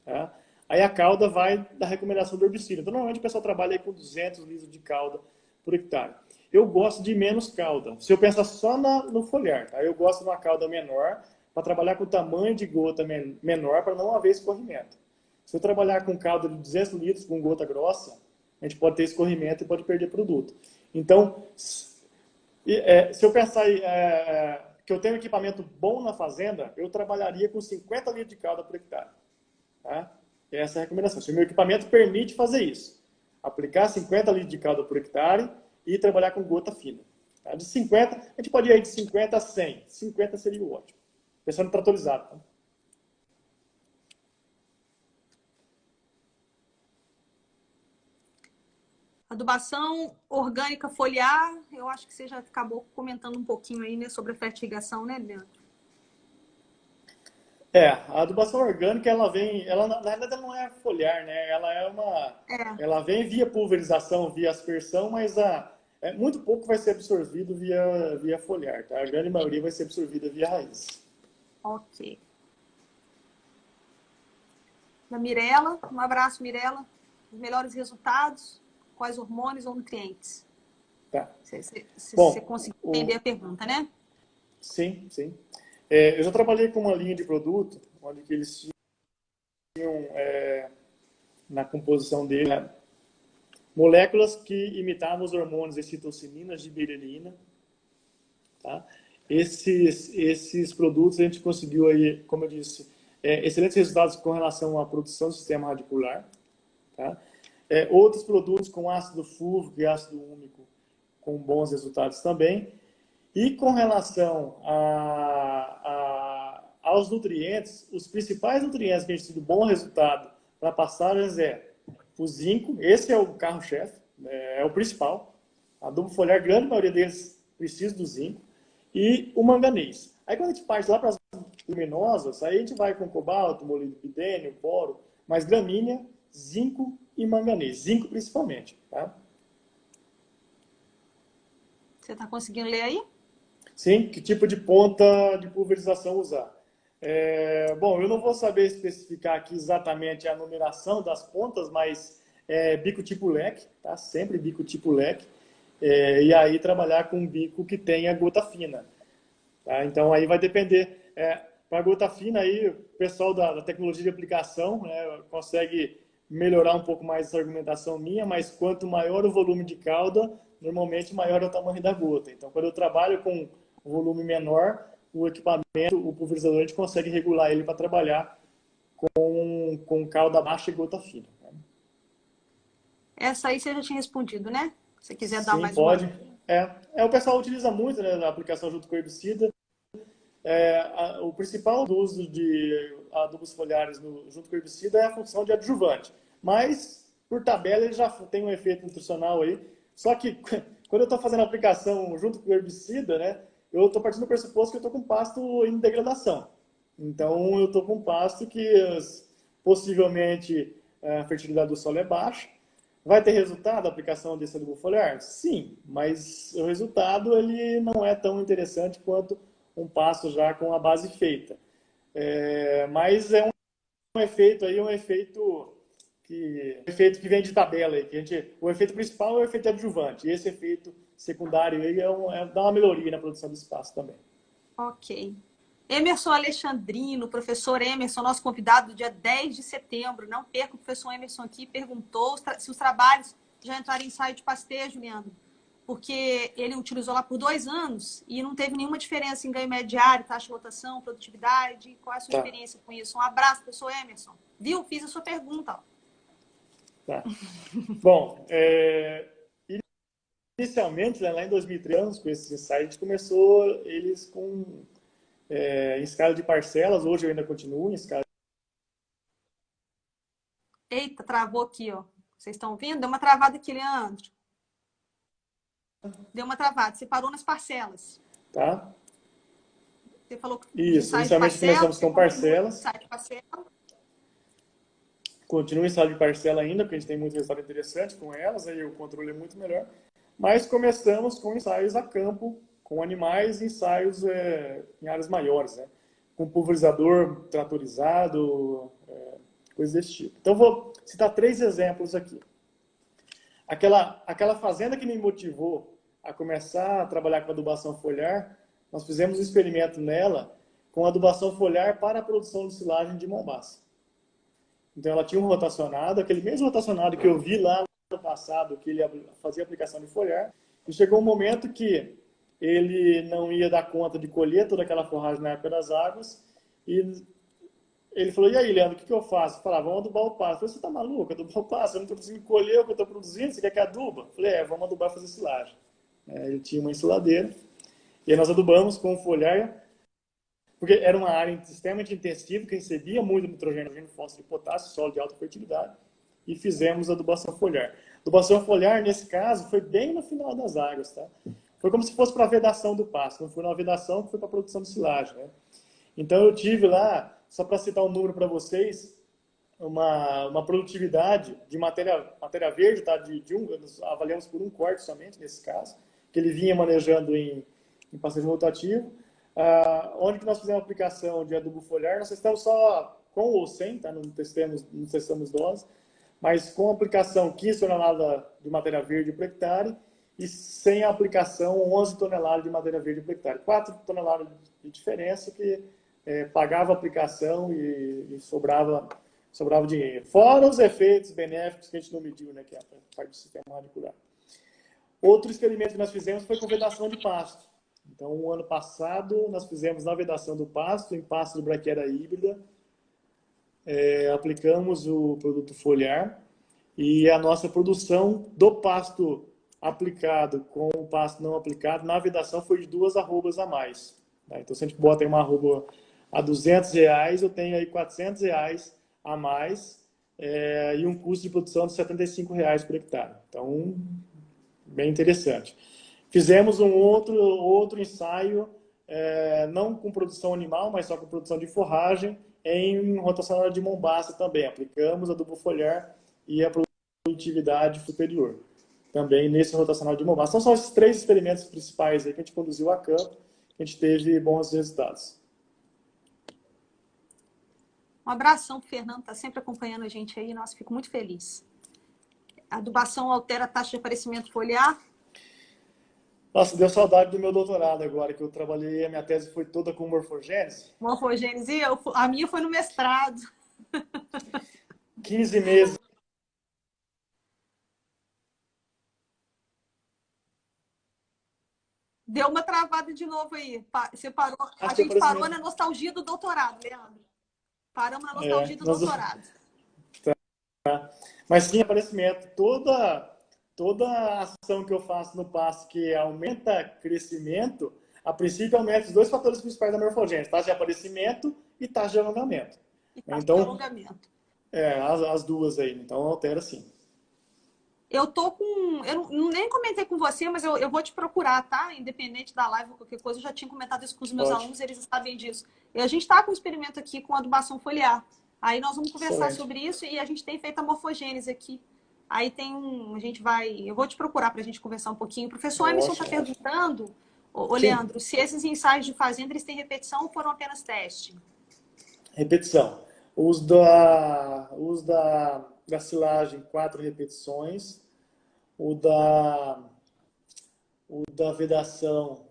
tá? Aí a cauda vai da recomendação do herbicida. Então, normalmente o pessoal trabalha aí com 200 litros de cauda por hectare. Eu gosto de menos cauda. Se eu pensar só no foliar, tá? Eu gosto de uma cauda menor para trabalhar com o tamanho de gota menor para não haver escorrimento. Se eu trabalhar com cauda de 200 litros com gota grossa, a gente pode ter escorrimento e pode perder produto. Então, se eu pensar que eu tenho um equipamento bom na fazenda, eu trabalharia com 50 litros de cauda por hectare. Tá? Essa é a recomendação. Se o meu equipamento permite fazer isso, aplicar 50 litros de cauda por hectare e trabalhar com gota fina. Tá? De 50, a gente pode ir aí de 50 a 100. 50 seria o ótimo. Pensando no tratorizado. Tá? Adubação orgânica foliar, eu acho que você já acabou comentando um pouquinho aí, né, sobre a fertirrigação, né, Leandro? A adubação orgânica, ela na verdade ela não é foliar, né? Ela vem via pulverização, via aspersão, mas muito pouco vai ser absorvido via foliar, tá? A grande maioria vai ser absorvida via raiz. Ok. Da Mirella, um abraço, Mirella. os melhores resultados, quais hormônios ou nutrientes? Tá. Você conseguiu entender a pergunta, né? Sim, sim. Eu já trabalhei com uma linha de produto, onde que eles tinham na composição dele, né, moléculas que imitavam os hormônios excitocina, gibberelina, tá? Esses produtos a gente conseguiu aí, como eu disse, excelentes resultados com relação à produção do sistema radicular, tá? Outros produtos com ácido fúlvico e ácido úmico com bons resultados também. E com relação aos nutrientes, os principais nutrientes que a gente tem bom resultado para passagens o zinco, esse é o carro-chefe, é o principal. Adubo foliar, grande maioria deles precisa do zinco. E o manganês. Aí quando a gente parte lá para as luminosas, aí a gente vai com cobalto, molibdênio, boro, mas gramínea, zinco e manganês. Zinco principalmente, tá? Você está conseguindo ler aí? Sim, que tipo de ponta de pulverização usar. Bom, eu não vou saber especificar aqui exatamente a numeração das pontas, mas bico tipo leque, tá? Sempre bico tipo leque. E aí trabalhar com um bico que tenha gota fina. Tá? Então aí vai depender. Para gota fina, aí, o pessoal da tecnologia de aplicação, né, consegue melhorar um pouco mais essa argumentação minha, mas quanto maior o volume de cauda, normalmente maior é o tamanho da gota. Então, quando eu trabalho com um volume menor, o equipamento, o pulverizador, a gente consegue regular ele para trabalhar com cauda baixa e gota fina. Essa aí você já tinha respondido, né? Se quiser dar Sim, mais uma. pode. O pessoal utiliza muito, né, na aplicação junto com o herbicida. O principal do uso de adubos foliares junto com o herbicida é a função de adjuvante. Mas, por tabela, ele já tem um efeito nutricional aí. Só que, quando eu estou fazendo a aplicação junto com o herbicida, né, eu estou partindo do pressuposto que eu estou com pasto em degradação. Então, eu estou com pasto que possivelmente a fertilidade do solo é baixa. Vai ter resultado a aplicação desse adubo foliar? Sim, mas o resultado ele não é tão interessante quanto um pasto já com a base feita. Mas é um efeito aí, um efeito que vem de tabela aí, o efeito principal é o efeito adjuvante, e esse efeito secundário aí dá uma melhoria na produção do espaço também. Ok. Emerson Alexandrino, professor Emerson, nosso convidado do dia 10 de setembro. Não perca, o professor Emerson aqui perguntou se os trabalhos já entraram em ensaio de pastejo, Leandro, porque ele utilizou lá por 2 anos e não teve nenhuma diferença em ganho médio diário, taxa de rotação, produtividade. Qual é a sua experiência com isso? Um abraço, professor Emerson. Viu? Fiz a sua pergunta. Tá. Bom, inicialmente, lá em 2003, com esses ensaios, a gente começou eles em escala de parcelas. Hoje eu ainda continuo em escala. Eita, travou aqui, ó. Vocês estão ouvindo? Deu uma travada aqui, Leandro. Deu uma travada. Você parou nas parcelas. Tá? Você falou que Isso, ensaio de inicialmente parcela, começamos com parcelas. ensaio de parcela. Continua em escala de parcela ainda, porque a gente tem muito resultado interessante com elas, aí o controle é muito melhor. Mas começamos com ensaios a campo, com animais, ensaios em áreas maiores, né? Com pulverizador tratorizado, coisas desse tipo. Então, vou citar 3 exemplos aqui. Aquela fazenda que me motivou a começar a trabalhar com adubação foliar, nós fizemos um experimento nela com adubação foliar para a produção de silagem de mombaça. Então, ela tinha um rotacionado, aquele mesmo rotacionado que eu vi lá no passado, que ele fazia aplicação de foliar, e chegou um momento que ele não ia dar conta de colher toda aquela forragem na época das águas, e ele falou, e aí, Leandro, o que eu faço? Eu falei, vamos adubar o pasto. Eu falei, você tá maluco? Adubar o pasto? Eu não estou conseguindo colher o que eu estou produzindo, você quer que aduba? Eu falei, vamos adubar e fazer silagem. Ele tinha uma ensiladeira, e aí nós adubamos com foliar, porque era uma área extremamente intensiva, que recebia muito nitrogênio, fósforo e potássio, solo de alta fertilidade, e fizemos a adubação foliar. A adubação foliar, nesse caso, foi bem no final das águas, tá? Foi como se fosse para a vedação do pasto, não foi uma vedação, foi para a produção de silagem, né? Então eu tive lá, só para citar um número para vocês, uma produtividade de matéria verde, tá? Nós avaliamos por um corte somente, nesse caso, que ele vinha manejando em pastejo rotativo, onde que nós fizemos a aplicação de adubo foliar. Nós testamos só com ou sem, tá? Não testamos dose, mas com aplicação 15 toneladas de madeira verde por hectare e sem a aplicação 11 toneladas de madeira verde por hectare. 4 toneladas de diferença que pagava a aplicação e sobrava dinheiro. Fora os efeitos benéficos que a gente não mediu, né, que é a parte do sistema radicular. Outro experimento que nós fizemos foi com vedação de pasto. Então, o ano passado, nós fizemos na vedação do pasto, em pasto de braquiária híbrida, aplicamos o produto foliar e a nossa produção do pasto aplicado com o pasto não aplicado na vedação foi de 2 arrobas a mais. Tá? Então, se a gente bota aí uma arroba a R$200, eu tenho aí R$400 a mais e um custo de produção de R$75 por hectare. Então, bem interessante. Fizemos um outro ensaio, não com produção animal, mas só com produção de forragem, em rotacionador de Mombaça também. Aplicamos adubo foliar e a produtividade superior. Também nesse rotacionador de Mombaça. São só esses 3 experimentos principais aí que a gente conduziu a campo, que a gente teve bons resultados. Um abração pro Fernando, tá sempre acompanhando a gente aí. Nossa, fico muito feliz. A adubação altera a taxa de aparecimento foliar? Nossa, deu saudade do meu doutorado agora, que eu trabalhei, a minha tese foi toda com morfogênese. Morfogênese, a minha foi no mestrado. 15 meses. Deu uma travada de novo aí. Você parou, a Tem gente parou na nostalgia do doutorado, Leandro. Paramos na nostalgia do doutorado. Tá. Mas sim, aparecimento. Toda ação que eu faço no pasto que aumenta crescimento, a princípio aumenta os 2 fatores principais da morfogênese, taxa de aparecimento e taxa de alongamento. E taxa então, de alongamento. As duas aí, então altera sim. Eu tô com... Eu nem comentei com você, mas eu vou te procurar, tá? Independente da live ou qualquer coisa, eu já tinha comentado isso com os meus alunos, eles sabem disso. E a gente tá com um experimento aqui com adubação foliar. Aí nós vamos conversar sobre isso e a gente tem feito a morfogênese aqui. Aí tem eu vou te procurar para a gente conversar um pouquinho. O professor Emerson está perguntando, Leandro, se esses ensaios de fazenda eles têm repetição ou foram apenas teste? Repetição. Os da silagem, 4 repetições. O da vedação,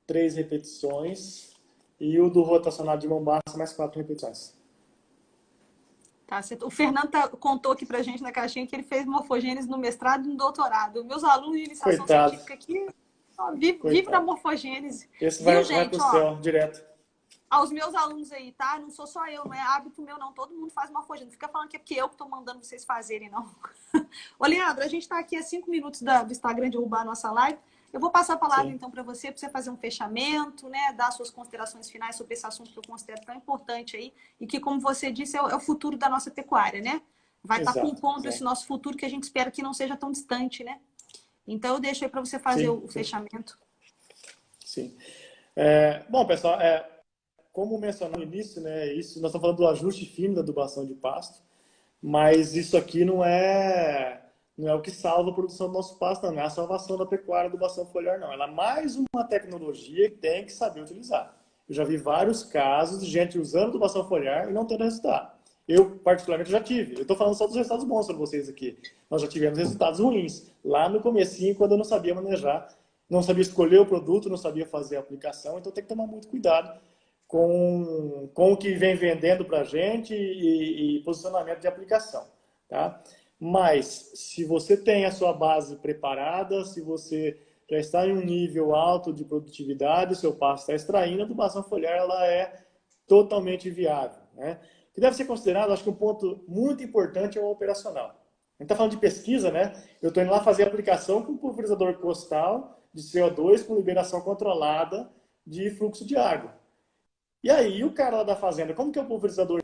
3 repetições. E o do rotacionado de Mombaça, mais 4 repetições. Tá, o Fernando contou aqui pra gente na caixinha que ele fez morfogênese no mestrado e no doutorado. Meus alunos de iniciação científica aqui vivem na morfogênese. Esse vai pro céu, direto. Aos meus alunos aí, tá? Não sou só eu, não é hábito meu, não. Todo mundo faz morfogênese. Não fica falando que é porque eu que tô mandando vocês fazerem, não. Ô, Leandro, a gente tá aqui a 5 minutos do Instagram derrubar a nossa live. Eu vou passar a palavra, então, para você fazer um fechamento, né? Dar suas considerações finais sobre esse assunto que eu considero tão importante aí e que, como você disse, é o futuro da nossa pecuária, né? Vai estar compondo esse nosso futuro que a gente espera que não seja tão distante, né? Então, eu deixo aí para você fazer o fechamento. Sim. Bom, pessoal, como mencionado no início, né? Isso, nós estamos falando do ajuste fino da adubação de pasto, mas isso aqui não é o que salva a produção do nosso pasto, não é a salvação da pecuária, da adubação foliar, não. Ela é mais uma tecnologia que tem que saber utilizar. Eu já vi vários casos de gente usando adubação foliar e não tendo resultado. Eu, particularmente, já tive. Eu estou falando só dos resultados bons para vocês aqui. Nós já tivemos resultados ruins. Lá no comecinho, quando eu não sabia manejar, não sabia escolher o produto, não sabia fazer a aplicação, então tem que tomar muito cuidado com o que vem vendendo para a gente e posicionamento de aplicação, tá? Mas, se você tem a sua base preparada, se você já está em um nível alto de produtividade, o seu pasto está extraindo, a adubação foliar ela é totalmente viável, né? O que deve ser considerado, acho que um ponto muito importante é o operacional. A gente está falando de pesquisa, né? Eu estou indo lá fazer a aplicação com pulverizador costal de CO2 com liberação controlada de fluxo de água. E aí, o cara lá da fazenda, como que é o pulverizador?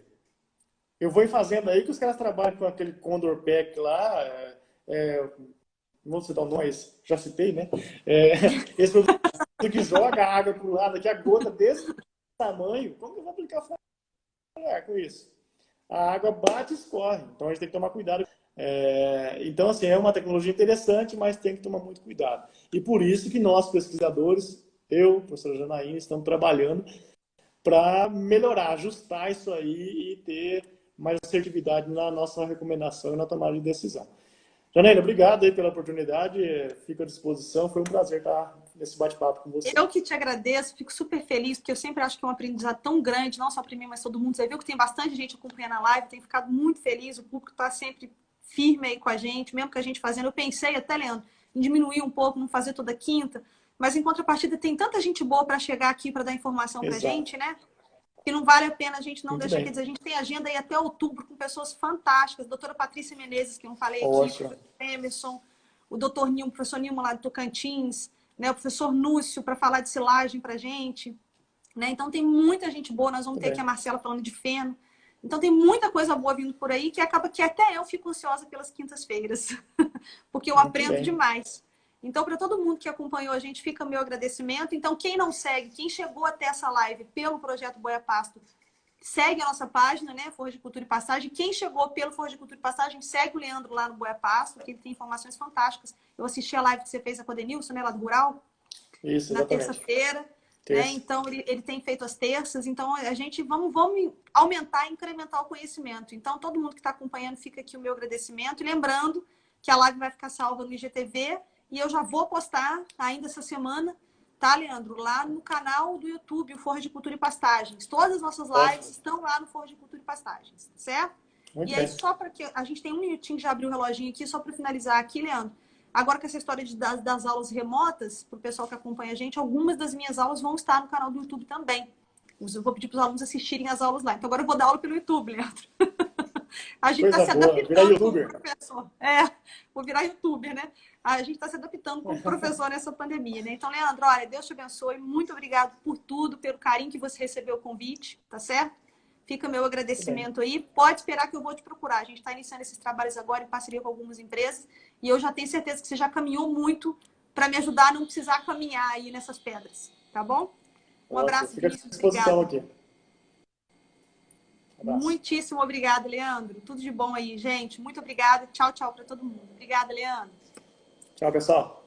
Eu vou em fazenda aí que os caras trabalham com aquele Condor Pack lá, não vou citar o nome, mas já citei, né? Esse produto que joga a água para o lado aqui, a gota desse tamanho, como que eu vou aplicar foliar com isso? A água bate e escorre, então a gente tem que tomar cuidado. Então, assim, é uma tecnologia interessante, mas tem que tomar muito cuidado. E por isso que nós, pesquisadores, eu, professora Janaína, estamos trabalhando para melhorar, ajustar isso aí e ter mais assertividade na nossa recomendação e na tomada de decisão. Janaína, obrigado aí pela oportunidade, fico à disposição, foi um prazer estar nesse bate-papo com você. Eu que te agradeço, fico super feliz, porque eu sempre acho que é um aprendizado tão grande, não só para mim, mas todo mundo. Você viu que tem bastante gente acompanhando a live, tenho ficado muito feliz, o público está sempre firme aí com a gente, mesmo que a gente fazendo. Eu pensei até, Leandro, em diminuir um pouco, não fazer toda quinta, mas em contrapartida tem tanta gente boa para chegar aqui para dar informação para a gente, né? Que não vale a pena a gente não Muito deixar. bem. Quer dizer, a gente tem agenda aí até outubro com pessoas fantásticas, a doutora Patrícia Menezes, que eu não falei aqui, o professor Emerson, o doutor Nilmo, o professor Nilmo lá de Tocantins, né? O professor Núcio para falar de silagem para a gente, né? Então tem muita gente boa, nós vamos ter aqui a Marcela falando de feno. Então tem muita coisa boa vindo por aí que acaba que até eu fico ansiosa pelas quintas-feiras, porque eu aprendo demais. Então, para todo mundo que acompanhou a gente, fica meu agradecimento. Então, quem não segue, quem chegou até essa live pelo Projeto Boia Pasto, segue a nossa página, né? Forja de Cultura e Pastagem. Quem chegou pelo Forja de Cultura e Pastagem, segue o Leandro lá no Boia Pasto, que ele tem informações fantásticas. Eu assisti a live que você fez com a Denilson, né? Lá do Rural. Isso, na terça-feira. Né? Então, ele tem feito as terças. Então, a gente vamos aumentar e incrementar o conhecimento. Então, todo mundo que está acompanhando, fica aqui o meu agradecimento. E lembrando que a live vai ficar salva no IGTV. E eu já vou postar ainda essa semana, tá, Leandro? Lá no canal do YouTube, o Forja de Cultura e Pastagens. Todas as nossas lives estão lá no Forja de Cultura e Pastagens, certo? Muito e aí, bem. só para que a gente tem um minutinho de abrir o reloginho aqui, só para finalizar aqui, Leandro. Agora com essa história das aulas remotas, para o pessoal que acompanha a gente, algumas das minhas aulas vão estar no canal do YouTube também. Eu vou pedir para os alunos assistirem as aulas lá. Então agora eu vou dar aula pelo YouTube, Leandro. A gente está se adaptando como professor. Vou virar youtuber, né? A gente está se adaptando como professor nessa pandemia, né? Então, Leandro, olha, Deus te abençoe. Muito obrigado por tudo, pelo carinho que você recebeu o convite, tá certo? Fica meu agradecimento aí. Pode esperar que eu vou te procurar. A gente está iniciando esses trabalhos agora em parceria com algumas empresas e eu já tenho certeza que você já caminhou muito para me ajudar a não precisar caminhar aí nessas pedras, tá bom? Um abraço, Vinícius. Obrigado. Aqui. Muitíssimo obrigada, Leandro. Tudo de bom aí, gente. Muito obrigada. Tchau, tchau para todo mundo. Obrigada, Leandro. Tchau, pessoal.